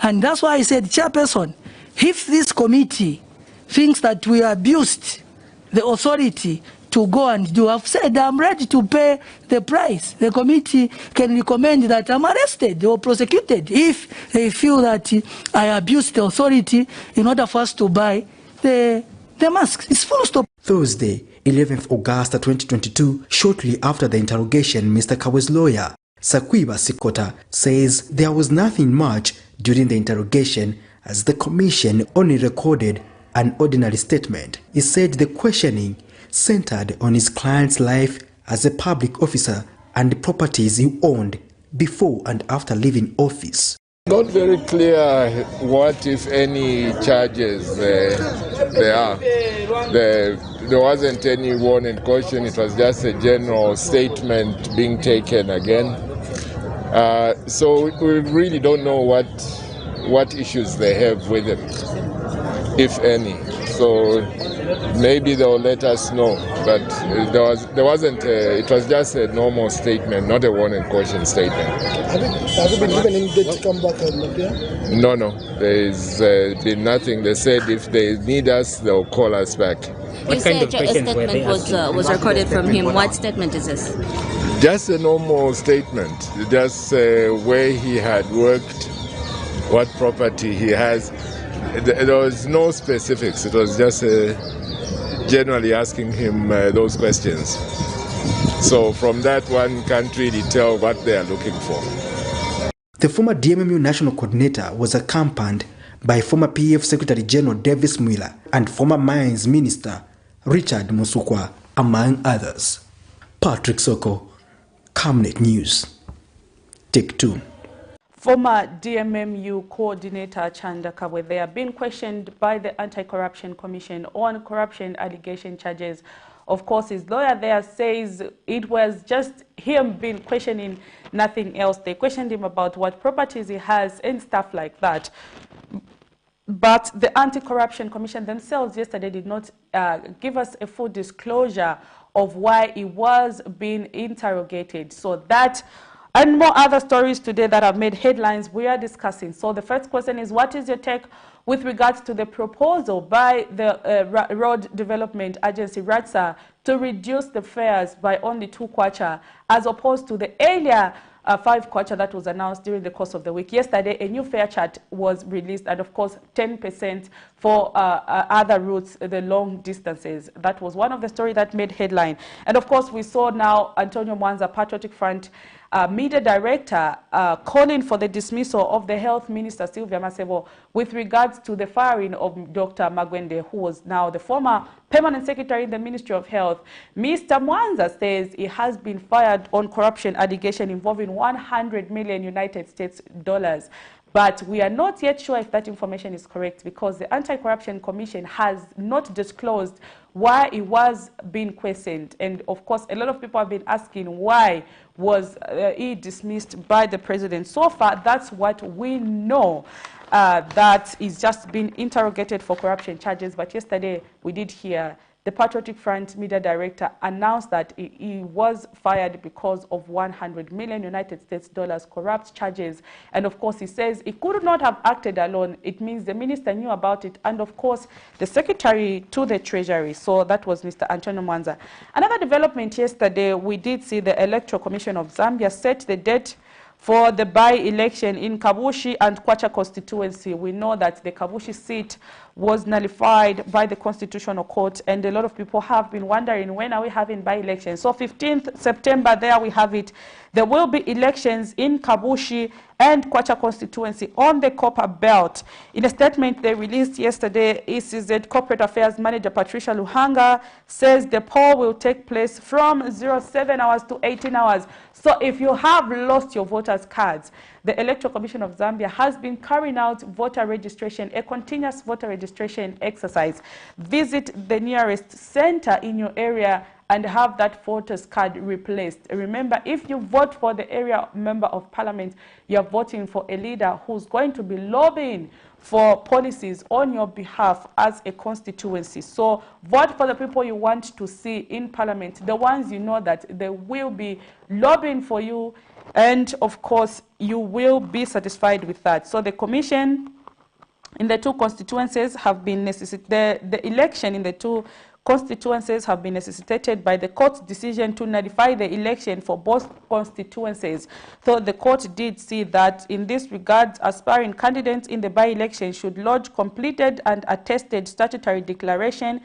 And that's why I said, Chairperson, if this committee thinks that we abused the authority to go and do, I've said I'm ready to pay the price. The committee can recommend that I'm arrested or prosecuted if they feel that I abused the authority in order for us to buy the masks. It's full stop. Thursday, 11th August 2022, shortly after the interrogation, Mr. Kawe's lawyer, Sakwiba Sikota, says there was nothing much during the interrogation as the commission only recorded an ordinary statement. He said the questioning centered on his client's life as a public officer and the properties he owned before and after leaving office. Not very clear what, if any, charges there are. There wasn't any warning caution, it was just a general statement being taken again. So we really don't know what issues they have with him, if any. So maybe they'll let us know, but there wasn't. It was just a normal statement, not a warning caution statement. Have you been given any date to come back and appear? No. There's been nothing. They said if they need us, they'll call us back. You said a statement was recorded from him. What statement is this? Just a normal statement. Just where he had worked, what property he has. There was no specifics. It was just generally asking him those questions. So from that, one can't really tell what they are looking for. The former DMMU National Coordinator was accompanied by former PF Secretary General Davis Mwila and former Mines Minister Richard Musukwa, among others. Patrick Soko, Camnet News. Take 2. Former DMMU coordinator Chanda Kawe, they are being questioned by the Anti-Corruption Commission on corruption allegation charges. Of course, his lawyer there says it was just him being questioning, nothing else. They questioned him about what properties he has and stuff like that. But the Anti-Corruption Commission themselves yesterday did not give us a full disclosure of why he was being interrogated. So that and more other stories today that have made headlines we are discussing. So the first question is, what is your take with regards to the proposal by the Road Development Agency, RATSA, to reduce the fares by only 2 kwacha as opposed to the earlier 5 kwacha that was announced during the course of the week? Yesterday, a new fare chart was released, and of course, 10% for other routes, the long distances. That was one of the stories that made headline. And of course, we saw now Antonio Mwanza, Patriotic Front media director, calling for the dismissal of the health minister, Sylvia Masebo, with regards to the firing of Dr. Magwende, who was now the former permanent secretary in the Ministry of Health. Mr. Mwanza says he has been fired on corruption allegation involving 100 million United States dollars. But we are not yet sure if that information is correct, because the Anti-Corruption Commission has not disclosed why it was being questioned. And of course, a lot of people have been asking why was he dismissed by the president. So far, that's what we know, that he's just been interrogated for corruption charges. But yesterday, we did hear the Patriotic Front media director announced that he was fired because of 100 million United States dollars corrupt charges. And of course, he says he could not have acted alone. It means the minister knew about it. And of course, the secretary to the Treasury. So that was Mr. Antonio Mwanza. Another development yesterday, we did see the Electoral Commission of Zambia set the date for the by-election in Kabushi and Kwacha constituency. We know that the Kabushi seat was nullified by the Constitutional Court, and a lot of people have been wondering, when are we having by-elections? So 15th September, there we have it. There will be elections in Kabushi and Kwacha constituency on the Copper Belt. In a statement they released yesterday, ECZ Corporate Affairs Manager Patricia Luhanga says the poll will take place from 07 hours to 18 hours. So if you have lost your voters' cards, the Electoral Commission of Zambia has been carrying out voter registration, a continuous voter registration exercise. Visit the nearest center in your area and have that voter's card replaced. Remember, if you vote for the area member of parliament, you're voting for a leader who's going to be lobbying for policies on your behalf as a constituency. So vote for the people you want to see in parliament, the ones you know that they will be lobbying for you, and of course you will be satisfied with that. So the commission in the two constituencies have been necessitated, the election in the two constituencies have been necessitated by the court's decision to nullify the election for both constituencies. So the court did see that in this regard, aspiring candidates in the by-election should lodge completed and attested statutory declaration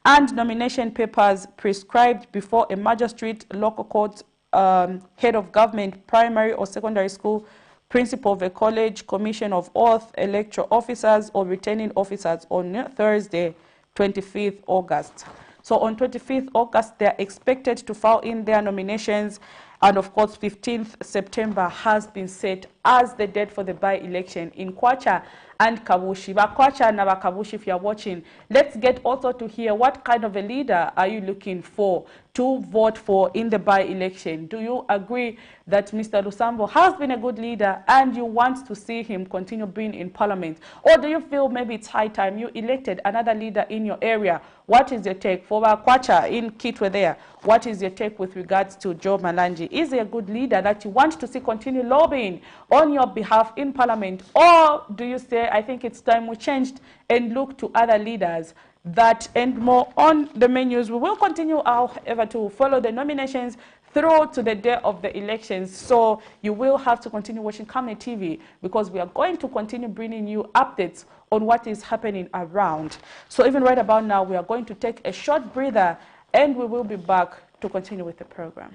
and nomination papers prescribed before a magistrate, local court, head of government, primary or secondary school, principal of a college, commission of oath, electoral officers or returning officers on Thursday, 25th August. So on 25th August, they are expected to file in their nominations. And of course, 15th September has been set as the date for the by-election in Kwacha and Kabushi. Kwacha and Kabushi, if you're watching, let's get also to hear what kind of a leader are you looking for to vote for in the by-election. Do you agree that Mr. Lusambo has been a good leader and you want to see him continue being in parliament? Or do you feel maybe it's high time you elected another leader in your area? What is your take for Kwacha in Kitwe there? What is your take with regards to Joe Malanji? Is he a good leader that you want to see continue lobbying on your behalf in parliament? Or do you say, I think it's time we changed and look to other leaders? That and more on the menus. We will continue, however, to follow the nominations through to the day of the elections. So you will have to continue watching Camnet TV because we are going to continue bringing you updates on what is happening around. So even right about now, we are going to take a short breather and we will be back to continue with the program.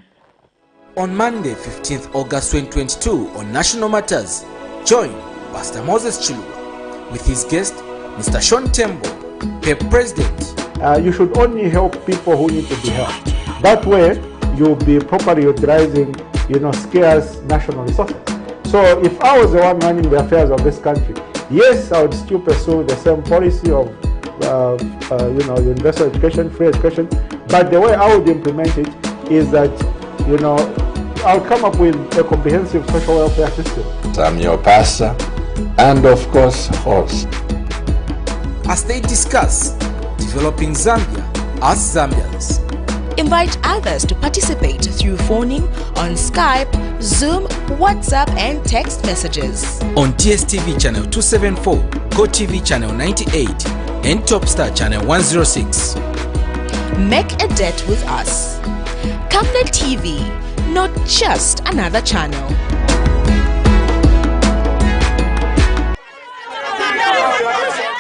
On Monday, 15th August 2022, on National Matters, join Pastor Moses Chilua with his guest, Mr. Sean Tembo, PEP President. You should only help people who need to be helped. That way, you'll be properly utilizing, scarce national resources. So if I was the one running the affairs of this country, yes, I would still pursue the same policy of, universal education, free education. But the way I would implement it is that, I'll come up with a comprehensive social welfare system. I'm your pastor and, of course, host. As they discuss developing Zambia as Zambians. Invite others to participate through phoning on Skype, Zoom, WhatsApp and text messages. On DSTV channel 274, GoTV channel 98 and Topstar channel 106. Make a date with us. Camnet TV, not just another channel.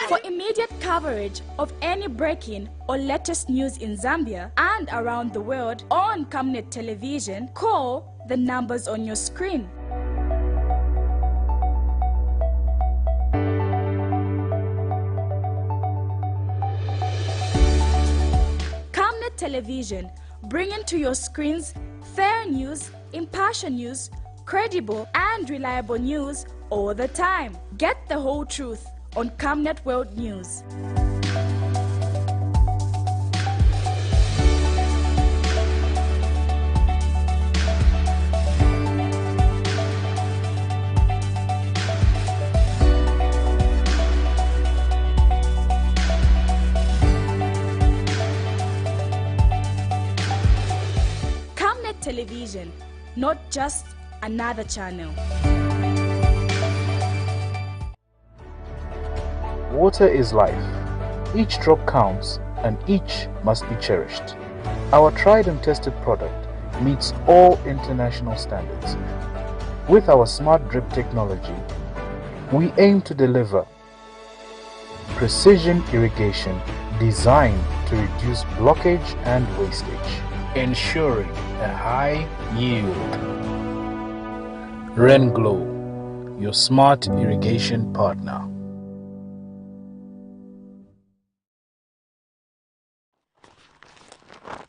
For immediate coverage of any breaking or latest news in Zambia and around the world on Camnet Television, call the numbers on your screen. Camnet Television, bringing to your screens fair news, impartial news, credible and reliable news all the time. Get the whole truth on Camnet World News. Television, not just another channel. Water is life. Each drop counts and each must be cherished. Our tried and tested product meets all international standards. With our smart drip technology, we aim to deliver precision irrigation designed to reduce blockage and wastage, ensuring a high yield. RenGlow, your smart irrigation partner.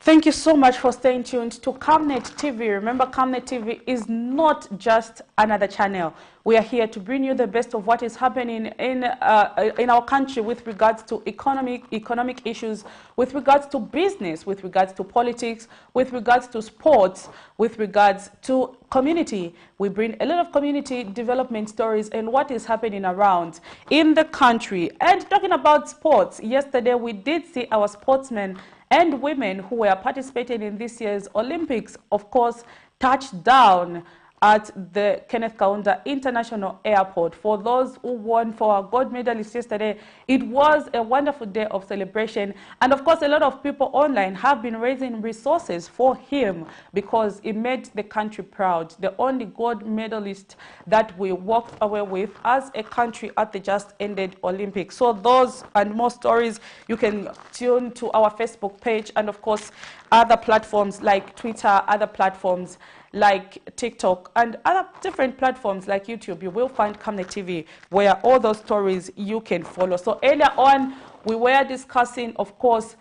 Thank you so much for staying tuned to Camnet TV. Remember, Camnet TV is not just another channel. We are here to bring you the best of what is happening in our country with regards to economic issues, with regards to business, with regards to politics, with regards to sports, with regards to community. We bring a lot of community development stories and what is happening around in the country. And talking about sports, yesterday we did see our sportsmen and women who were participating in this year's Olympics, of course, touched down at the Kenneth Kaunda International Airport. For those who won, for our gold medalists yesterday, it was a wonderful day of celebration. And of course, a lot of people online have been raising resources for him because it made the country proud. The only gold medalist that we walked away with as a country at the just ended Olympics. So those and more stories, you can tune to our Facebook page and of course, other platforms like Twitter, other platforms like TikTok and other different platforms like YouTube. You will find Camnet TV where all those stories you can follow. So earlier on, we were discussing, of course,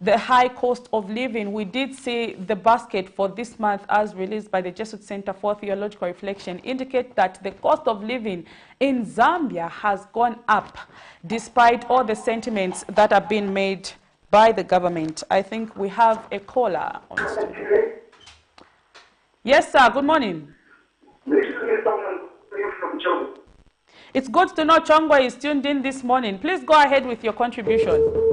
the high cost of living. We did see the basket for this month as released by the Jesuit Center for Theological Reflection indicate that the cost of living in Zambia has gone up despite all the sentiments that are being made by the government. I think we have a caller on studio. Yes, sir. Good morning. It's good to know Chongwa is tuned in this morning. Please go ahead with your contribution.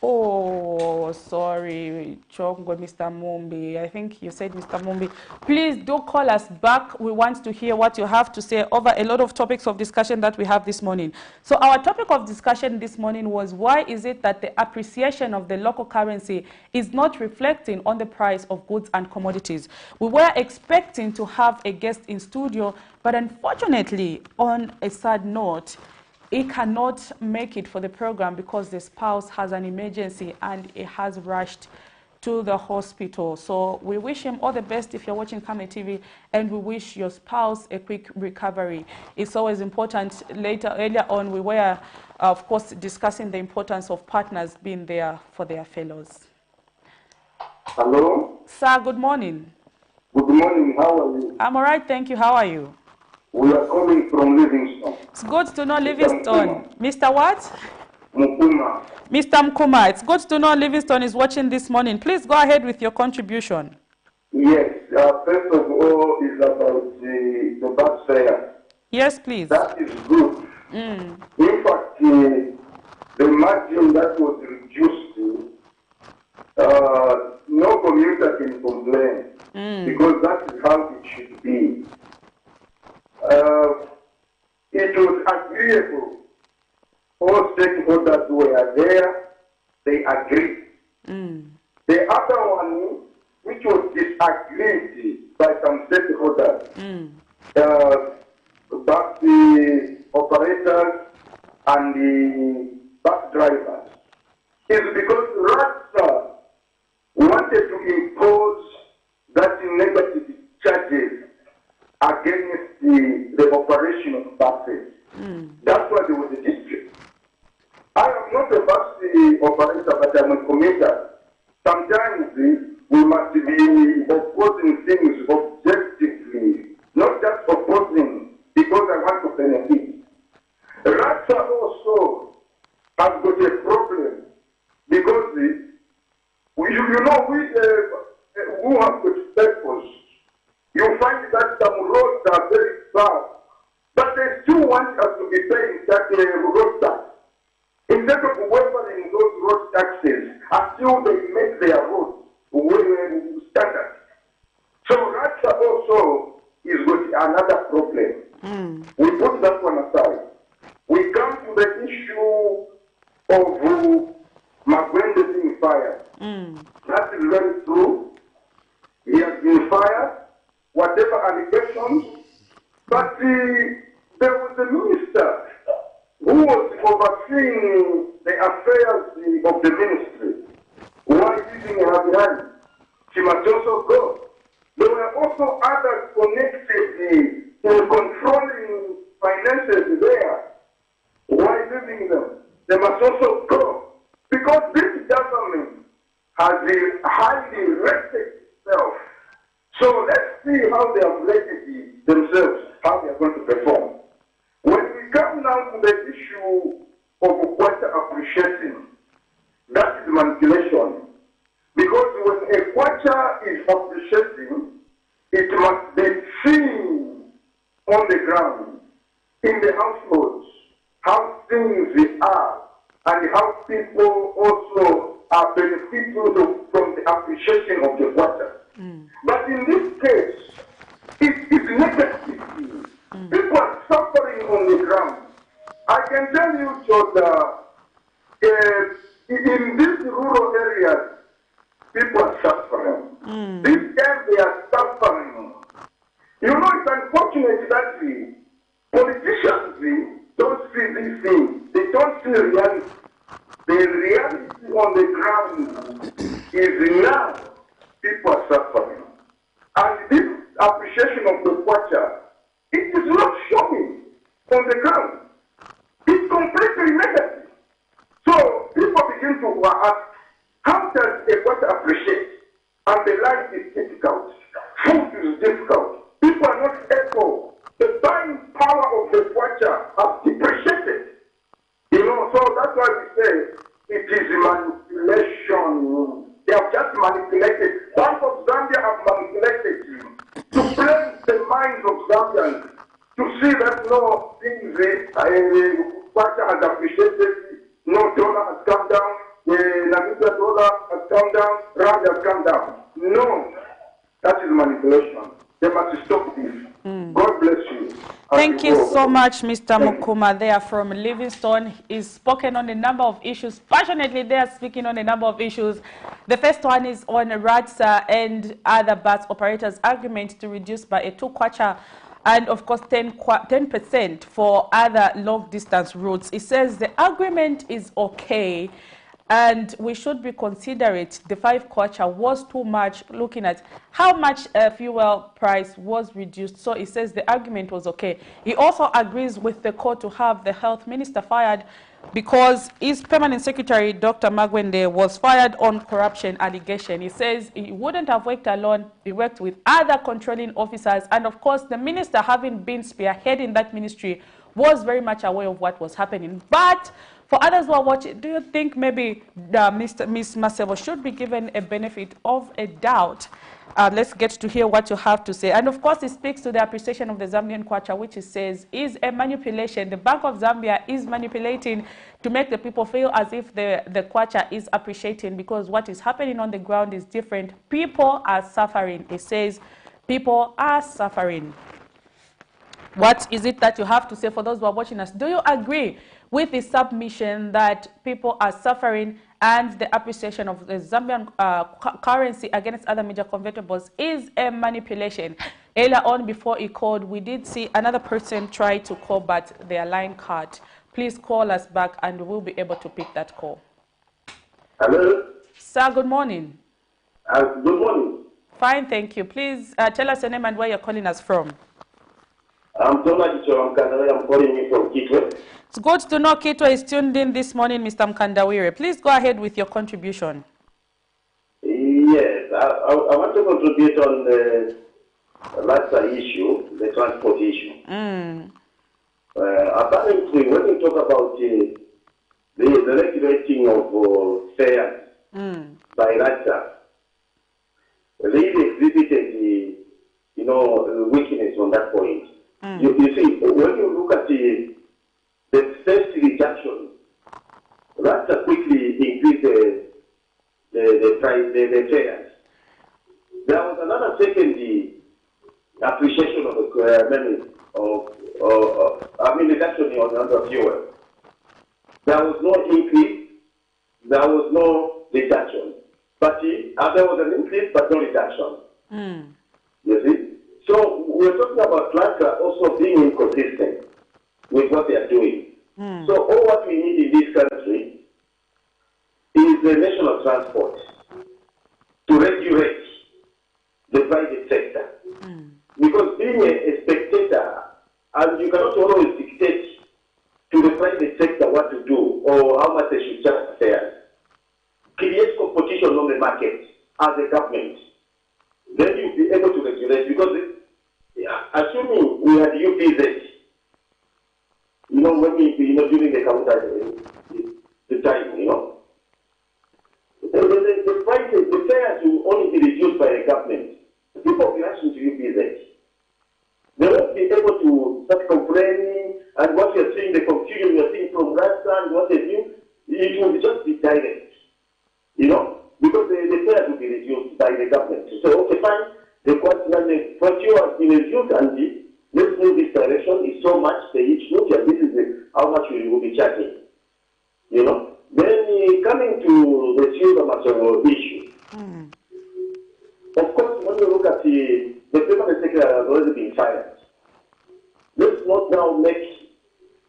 Oh, sorry, Chongwa, Mr. Mumbi. I think you said Mr. Mumbi. Please do call us back. We want to hear what you have to say over a lot of topics of discussion that we have this morning. So our topic of discussion this morning was, why is it that the appreciation of the local currency is not reflecting on the price of goods and commodities? We were expecting to have a guest in studio, but unfortunately, on a sad note, he cannot make it for the program because the spouse has an emergency and he has rushed to the hospital. So we wish him all the best if you're watching Camnet TV, and we wish your spouse a quick recovery. It's always important. Earlier on, we were, of course, discussing the importance of partners being there for their fellows. Hello? Sir, good morning. Good morning. How are you? I'm all right, thank you. How are you? We are coming from Livingston. It's good to know Livingston. Mr. what? Mukuma. Mr. Mkuma, it's good to know Livingston is watching this morning. Please go ahead with your contribution. Yes. First of all, is about the bus fare. Yes, please. That is good. In fact, the margin that was reduced, no commuter can complain because that is how it should be. It was agreeable. All stakeholders were there. They agreed. The other one, which was disagreed by some stakeholders, bus operators and the bus drivers, is because RATSA wanted to impose that negative charges against the operation of buses. That's why there was a dispute. I am not a bus operator, but I'm a commuter. Sometimes we must be opposing things objectively, not just opposing because I want to benefit. RATSA also has got a problem because we who have got purpose. You find that some roads are very bad, but they still want us to be paying that road tax. Instead of waiving those road taxes until they make their roads also is got another problem. We put that one aside. We come to the issue of Magwende being fired. That is very true. He has been fired, whatever allegations, but there was a minister who was overseeing the affairs of the ministry. Why using her behind? She must also go. There were also others connected in controlling finances there. Why leaving them? They must also go. Because this government has highly rated itself. So let's see how they have rated themselves, how they are going to perform. When we come now to the issue of quota appreciating, that is manipulation. Because when a quota is appreciating, it must be seen on the ground, in the households, how things are, and how people also are benefiting from the appreciation of the quota. But in this case, it is negative. People are suffering on the ground. I can tell you, Georgia, in these rural areas, people are suffering. These guys, they are suffering. You know, it's unfortunate that politicians don't see these things. They don't see reality. The reality on the ground is now people are suffering. And this appreciation of the quota, it is not showing on the ground. It's completely negative. So people begin to ask, how does a quota appreciate? And the life is difficult. Food is difficult. People are not able. The buying power of the quota has depreciated. You know, so that's why we say it is manipulation. They have just manipulated. Bank of Zambia have manipulated to play the minds of Zambians to see that no things, quota has appreciated, no dollar has come down, the Namibia dollar has come down, rand has come down. No, that is manipulation. They must stop this. God bless you. Thank you so much, Mr. Mukuma. They are from Livingstone. He's spoken on a number of issues. Passionately, they are speaking on a number of issues. The first one is on RATSA and other bus operators' agreement to reduce by a 2 kwacha and, of course, 10% for other long-distance routes. It says the agreement is okay, and we should be considerate. The 5 kwacha was too much, looking at how much fuel price was reduced. So it says the argument was okay. He also agrees with the court to have the health minister fired because his permanent secretary, Dr. Magwende, was fired on corruption allegation. He says he wouldn't have worked alone. He worked with other controlling officers. And of course, the minister, having been spearheading that ministry, was very much aware of what was happening. But for others who are watching, do you think maybe Ms. Masebo should be given a benefit of a doubt? Let's get to hear what you have to say. And of course, it speaks to the appreciation of the Zambian kwacha, which it says is a manipulation. The Bank of Zambia is manipulating to make the people feel as if the kwacha is appreciating, because what is happening on the ground is different. People are suffering. It says people are suffering. What is it that you have to say for those who are watching us? Do you agree with the submission that people are suffering and the appreciation of the Zambian currency against other major convertibles is a manipulation? Earlier on, before he called, we did see another person try to call, but their line cut. Please call us back and we'll be able to pick that call. Hello? Sir, good morning. Good morning. Fine, thank you. Please tell us your name and where you're calling us from. I'm Thomas Mkandawire. I'm calling you from Kitwe. It's good to know Kitwe is tuned in this morning, Mr. Mkandawire. Please go ahead with your contribution. Yes, I want to contribute on the last issue, the transport issue. Apparently, when you talk about the regulating of fares by RATSA, really exhibited weakness on that point. You see, when you look at the first reduction, RATSA quickly increased the price, the fares. There was another second appreciation of the reduction on the fuel. There was no increase, there was no reduction. But there was an increase but no reduction. You see? So we're talking about Lanka also being inconsistent with what they are doing. So all what we need in this country is the national transport to regulate the private sector. Because being a spectator, and you cannot always dictate to the private sector what to do or how much they should charge fares. Create competition on the market as a government. Then you'll be able to regulate, because assuming we had UPZ, when we, during the counter, the time, the prices, the fares will only be reduced by the government. The people will be rushing to UPZ. They won't be able to start complaining, and what we are seeing, the confusion we are seeing from Rasta and what they do, it will just be direct, because the fares will be reduced by the government. So, okay, fine, the quantity has been reduced, and let's move this direction, is so much, they each look, and this is how much we will be charging. Then coming to the Silver issue, of course, when you look at the permanent secretary has already been fired. Let's not now make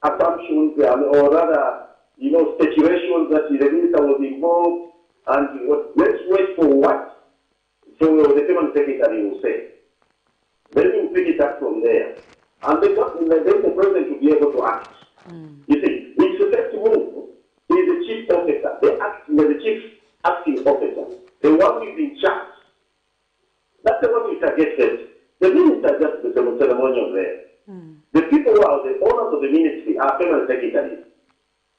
assumptions or rather, speculations that the minister was involved, and let's wait for what the permanent secretary will say. Then we'll pick it up from there. And then the president will be able to act. You see, it's the first move is the chief officer. The chief acting officer, the one who is in charge. That's the one we suggested. The minister just the ceremonial there. The people who are the owners of the ministry are permanent secretaries.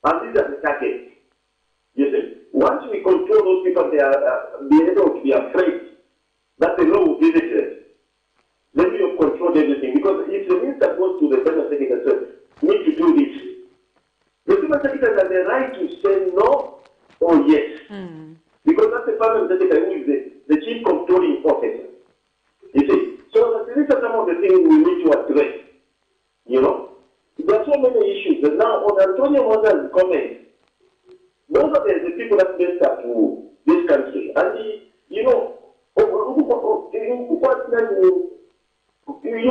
And these are the targets. You see, once we control those people, they are be able to be afraid that the law will visit them. Then we have controlled everything. Because if the minister goes to the permanent secretary and says, we need to do this, the permanent secretary has the right to say no or yes. Because that's the permanent secretary who is the chief controlling officer. You see, so these are some of the things we need to address. There are so many issues. And now, on Antonio Moses' comments, those are the people that messed up to this country. And, you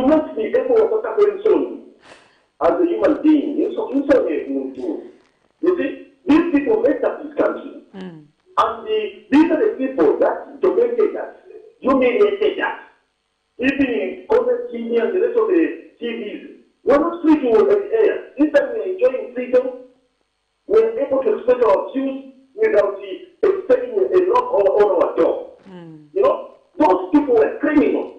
must be able to talk very soon as a human being. You see, these people messed up this country. And these are the people that dominated us, humiliated us. Even in Camnet TV and the rest of the TVs, we're not free to air. Instead, we're enjoying freedom. We're able to express our views without expecting a knock on our door. Those people were criminals.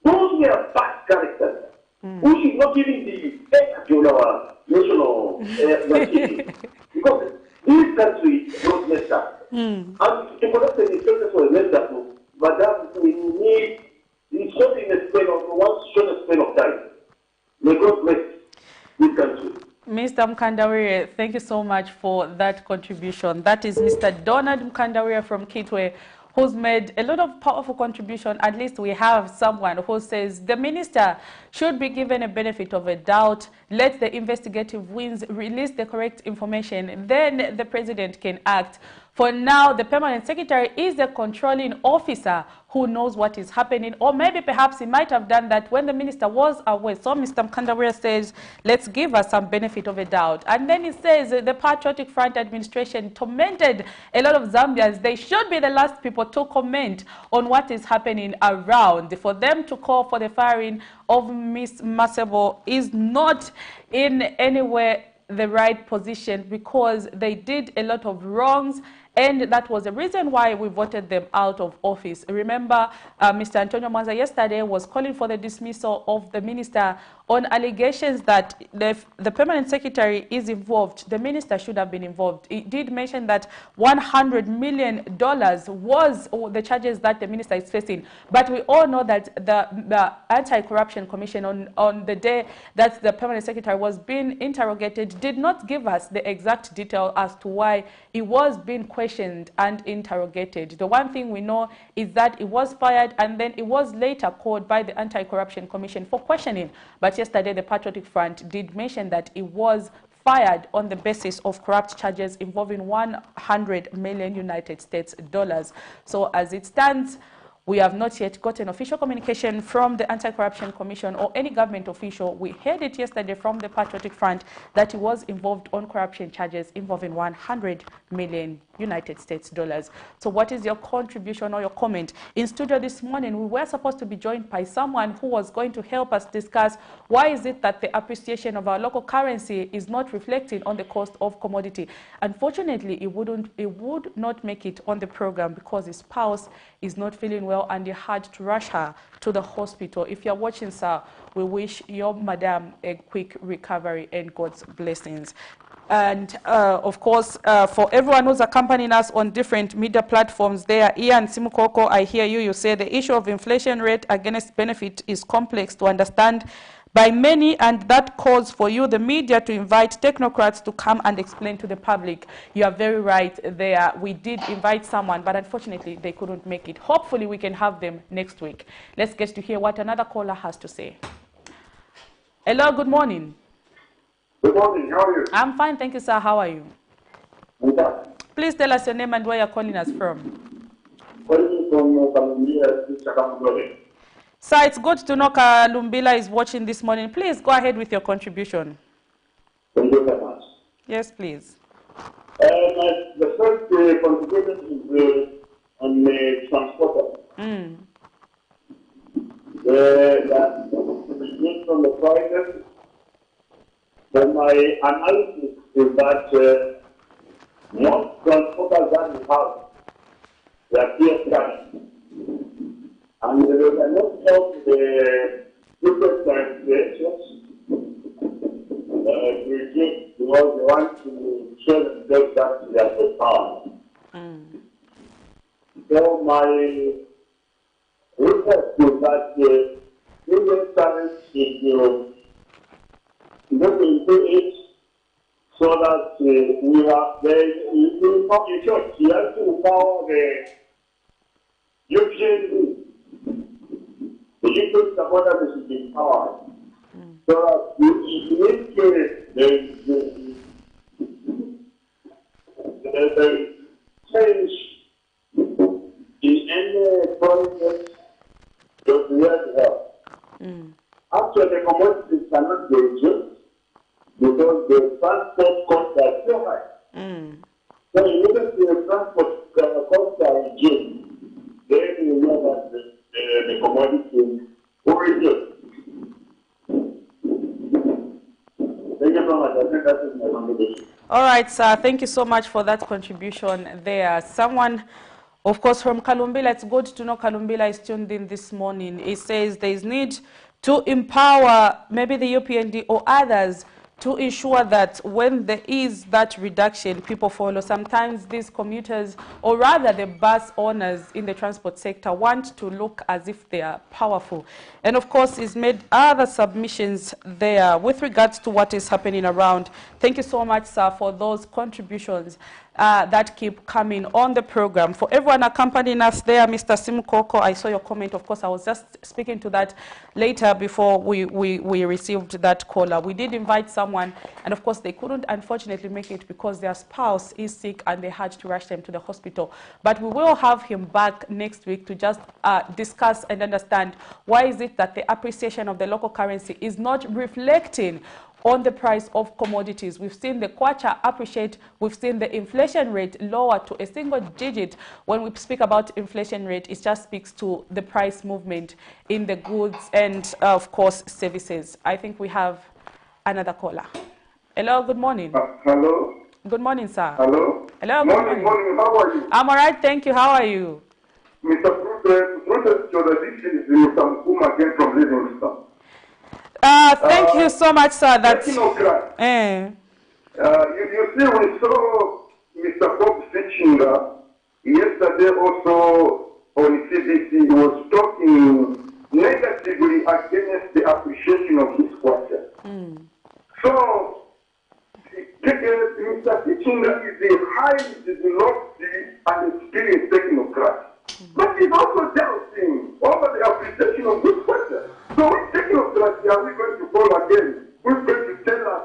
Those were bad characters who should not even be air to our national TV. Because this country was messed up. And to correct the mistakes for messed up, but we need. It's just in a span of one short span of time. May God bless this country. Mr. Mkandawire, thank you so much for that contribution. That is Mr. Donald Mkandawire from Kitwe, who's made a lot of powerful contribution. At least we have someone who says the minister should be given a benefit of a doubt, let the investigative wings release the correct information, then the president can act. For now, the permanent secretary is the controlling officer who knows what is happening, or maybe perhaps he might have done that when the minister was away. So Mr. Mkandawire says, let's give us some benefit of a doubt. And then he says the Patriotic Front administration tormented a lot of Zambians. They should be the last people to comment on what is happening around. For them to call for the firing of Ms. Masebo is not in any way the right position, because they did a lot of wrongs, and that was the reason why we voted them out of office. Remember, Mr. Antonio Mwanza yesterday was calling for the dismissal of the minister on allegations that the permanent secretary is involved. The minister should have been involved. He did mention that $100 million was the charges that the minister is facing. But we all know that the Anti-Corruption Commission on the day that the permanent secretary was being interrogated did not give us the exact detail as to why he was being questioned questioned and interrogated. The one thing we know is that it was fired and then it was later called by the Anti-Corruption Commission for questioning. But yesterday, the Patriotic Front did mention that it was fired on the basis of corrupt charges involving 100 million United States dollars. So as it stands, we have not yet gotten official communication from the Anti-Corruption Commission or any government official. We heard it yesterday from the Patriotic Front that he was involved on corruption charges involving 100 million United States dollars. So what is your contribution or your comment? In studio this morning, we were supposed to be joined by someone who was going to help us discuss why is it that the appreciation of our local currency is not reflecting on the cost of commodity. Unfortunately, it would not make it on the program because his spouse is not feeling well and he had to rush her to the hospital. If you're watching, sir, we wish your madam a quick recovery and God's blessings. And of course, for everyone who's accompanying us on different media platforms there, Ian Simukoko, I hear you. You say the issue of inflation rate against benefit is complex to understand by many, and that calls for you, the media, to invite technocrats to come and explain to the public. You are very right there. We did invite someone, but unfortunately, they couldn't make it. Hopefully, we can have them next week. Let's get to hear what another caller has to say. Hello, good morning. Good morning, how are you? I'm fine, thank you, sir. How are you? Okay. Please tell us your name and where you're calling us from. Calling from Kalumbia. Sir, it's good to know Kalumbila is watching this morning. Please go ahead with your contribution. Thank you very much. Yes, please. The first contribution is on the transporter. That we from the prices. But my analysis is that most transporters that we have, they are still coming. And they cannot help the different translations because they want to show themselves that they are the power. So my request is that the Indian service is look into it so that we are in short, you have to empower the European. The European supporters should be empowered. So in this case, the change in any process that we have to help. Actually, the commodities cannot be reduced because the transport costs are so high. So in order to the transport costs are reduced, then we know that the commodities will reduce. Thank you so much. I think that is my contribution. All right, sir. Thank you so much for that contribution there. Someone, of course, from Kalumbila, it's good to know Kalumbila is tuned in this morning. It says there is need to empower maybe the UPND or others to ensure that when there is that reduction, people follow. Sometimes these commuters, or rather the bus owners in the transport sector, want to look as if they are powerful. And of course, he's made other submissions there with regards to what is happening around. Thank you so much, sir, for those contributions that keep coming on the program. For everyone accompanying us there, Mr. Simukoko, I saw your comment. Of course, I was just speaking to that later before we received that caller. We did invite someone, and of course, they couldn't unfortunately make it because their spouse is sick and they had to rush them to the hospital. But we will have him back next week to just discuss and understand why is it that the appreciation of the local currency is not reflecting on the price of commodities. We've seen the kwacha appreciate. We've seen the inflation rate lower to a single digit. When we speak about inflation rate, it just speaks to the price movement in the goods and, of course, services. I think we have another caller. Hello, good morning. Hello. Good morning, sir. Hello. Hello, good morning. Morning, how are you? I'm all right, thank you. How are you? Mr. Prudence, this is Mr. Mukuma again from Livingston. Thank you so much, sir. That's you see, we saw Mr. Bob Fitchinger yesterday also on CBC. He was talking negatively against the appreciation of his quarter. So, Mr. Fitchinger is a highly developed democracy are we going to follow again? Who's going to tell us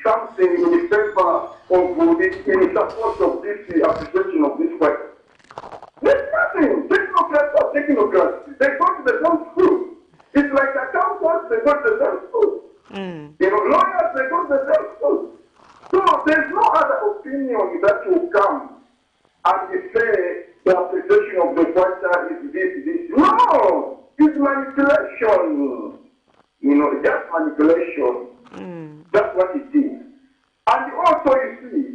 something in favor of in support of this appreciation of this question? There's nothing. Technocrats are technocrats. They go to the same school. It's like accountants, they go to the same school. You know, lawyers, they go to the same school. So there's no other opinion that will come and say the appreciation of the quarter is this. No! It's manipulation. You know, just manipulation. That's what it is. And also, you see,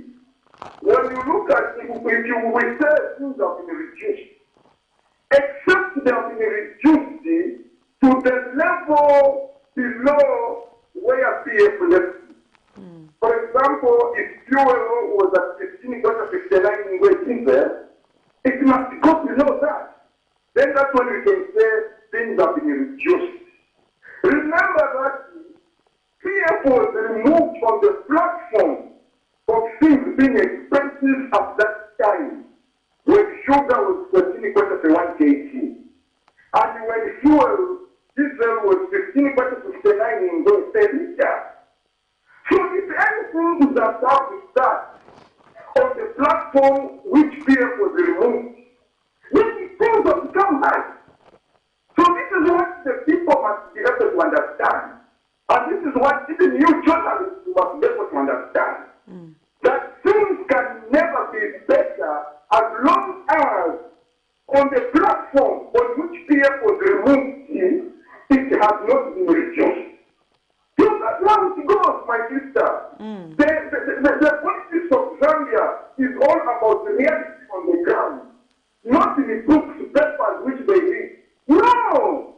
when you look at it, if you will say things have been reduced, except they have been reduced to the level below where PF left. For example, if fuel was at 15.59 in waiting there, it must go below that. Then that's when we can say things have been reduced. Remember that PF was removed from the platform of things being expensive at that time, when sugar was 13.1 kg. And when fuel, diesel was 15.59 in those 10 liters. So if anything is about with that, on the platform which PF was removed, then things have become high. So this is what the people must be able to understand. And this is what even you journalists must be able to understand. That things can never be better as long as on the platform on which PF was removed, it has not been reduced. So that's how it goes, my sister. The politics of Zambia is all about the reality on the ground, not in the books, papers which they read. No!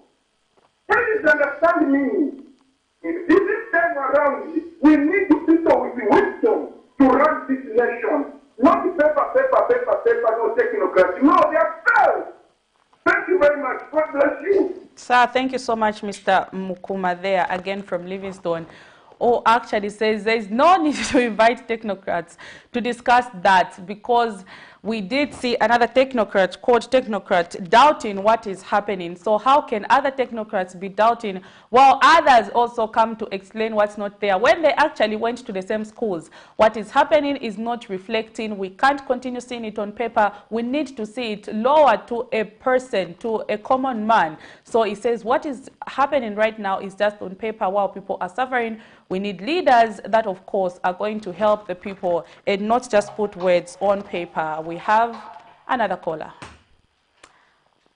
Please understand me. In this time around, we need people with wisdom to run this nation. Not the paper, no technocrats. No, they are failed. Thank you very much. God bless you. Sir, thank you so much, Mr. Mukuma there, again from Livingstone. Or actually says there is no need to invite technocrats to discuss that, because we did see another technocrat, called technocrat, doubting what is happening. So how can other technocrats be doubting while others also come to explain what's not there when they actually went to the same schools? What is happening is not reflecting. We can't continue seeing it on paper. We need to see it lower to a person, to a common man. So he says what is happening right now is just on paper while people are suffering. We need leaders that, of course, are going to help the people and not just put words on paper. We have another caller.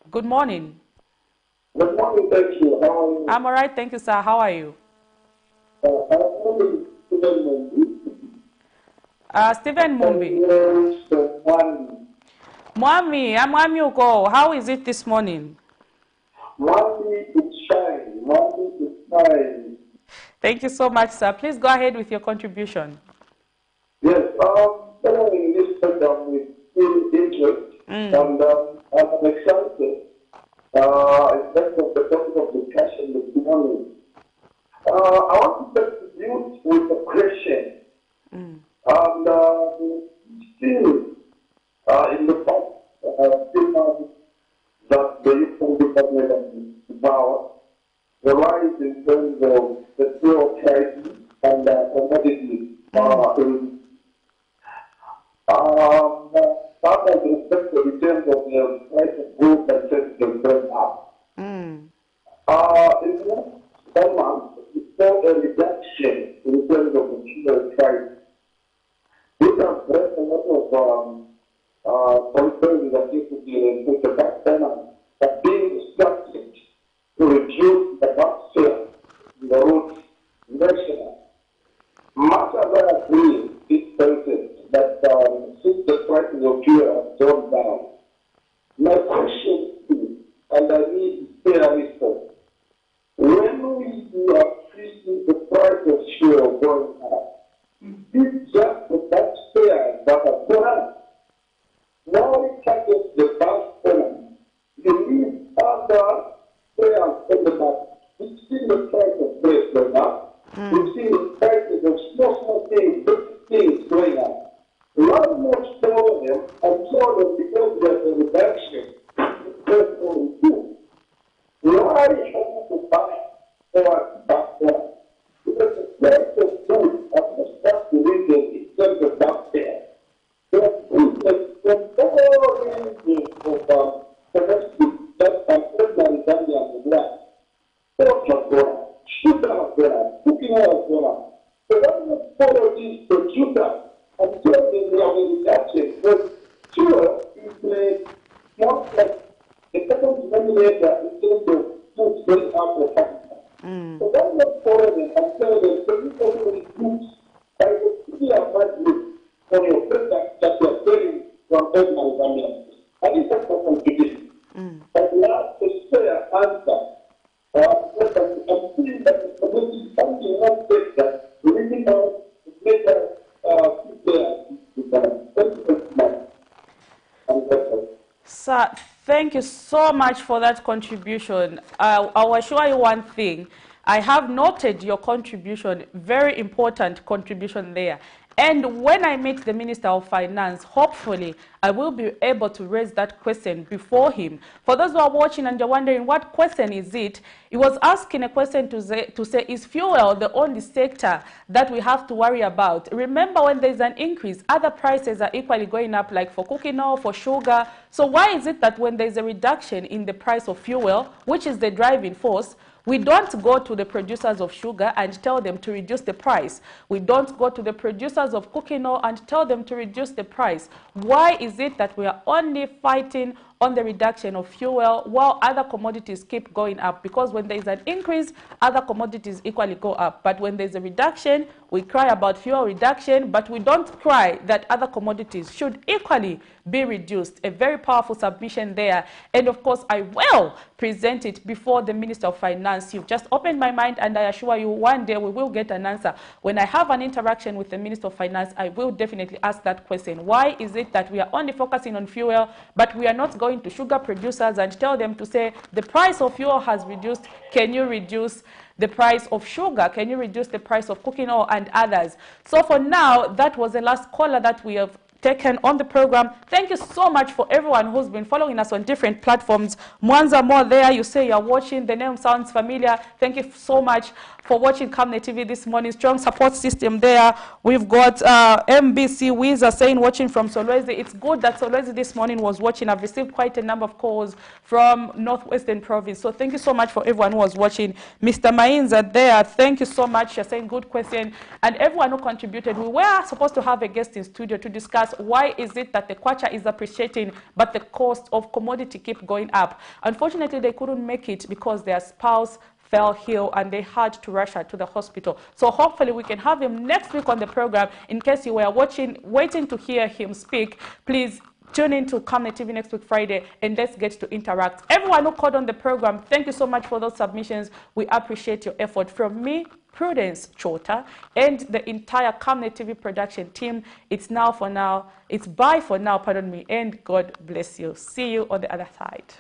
Good morning. Good morning, thank you. How are you? I'm all right, thank you, sir. How are you? Stephen Mumbi. Mwami, I'm Mwami Uko. How is it this morning? Mwami is shine. Mwami is fine. Thank you so much, sir. Please go ahead with your contribution. Yes, following this program with full interest, and I'm excited in terms of the topic of discussion this morning. I want to contribute with a question. And still, in the past, few months that the youth department of power, the rise in terms of the fuel prices and commodities farmers respected in terms of the price of goods and services going up. In the last 1 month, we saw a reduction in terms of the fuel price. This has brought a lot of concerns that used to be with the customers that being instructed to reduce the bus fare in the route national. Much as I agree with this sentence that since the prices of fuel have gone down, my question is, and I need fair wisdom, when we are seeing the price of fuel going up, is it just the bus fares that have gone up? Now we target the bus fare. You need other fares on the bus. We've seen the price of bread going up. We've seen the prices of small things, big things going up. Why not tell them and tell them because there's a reduction in the price of food? Why have to buy or these producers and tell them they have a reduction, because fuel is not like the second denominator in terms of food going up for Pakistan. So that's not for them and tell them, so you also reduce by the similar budget for your product that you are selling from ordinary Zambians. I think that's not contradiction. But we have a fair answer. I'm seeing that the community is something not better. We really know the better Sir, thank you so much for that contribution. I'll assure you one thing. I have noted your contribution, very important contribution there. And when I meet the Minister of Finance, hopefully I will be able to raise that question before him. For those who are watching and you're wondering what question is it, he was asking a question to say, is fuel the only sector that we have to worry about? Remember, when there's an increase, other prices are equally going up, like for cooking oil, for sugar. So why is it that when there's a reduction in the price of fuel, which is the driving force, we don't go to the producers of sugar and tell them to reduce the price? We don't go to the producers of cooking oil and tell them to reduce the price. Why is it that we are only fighting on the reduction of fuel while other commodities keep going up? Because when there is an increase, other commodities equally go up. But when there's a reduction, we cry about fuel reduction, but we don't cry that other commodities should equally be reduced. A very powerful submission there. And of course, I will present it before the Minister of Finance. You've just opened my mind, and I assure you one day we will get an answer. When I have an interaction with the Minister of Finance, I will definitely ask that question. Why is it that we are only focusing on fuel, but we are not going to sugar producers and tell them to say, the price of fuel has reduced, can you reduce the price of sugar? Can you reduce the price of cooking oil and others? So for now, that was the last caller that we have taken on the program. Thank you so much for everyone who's been following us on different platforms. Mwanza More there, you say you're watching. The name sounds familiar. Thank you so much for watching Camnet TV this morning. Strong support system there. We've got MBC Wiza saying watching from Solwezi. It's good that Solwezi this morning was watching. I've received quite a number of calls from Northwestern Province. So thank you so much for everyone who was watching. Mr. Mainza there, thank you so much. You're saying good question. And everyone who contributed. We were supposed to have a guest in studio to discuss why is it that the kwacha is appreciating but the cost of commodity keep going up. Unfortunately, they couldn't make it because their spouse fell ill and they had to rush her to the hospital. So hopefully we can have him next week on the program. In case you were waiting to hear him speak, please tune in to Camnet TV next week Friday, and let's get to interact. Everyone who called on the program, thank you so much for those submissions. We appreciate your effort. From me, Prudence Chota, and the entire Camnet TV production team, it's bye for now, pardon me, and God bless you. See you on the other side.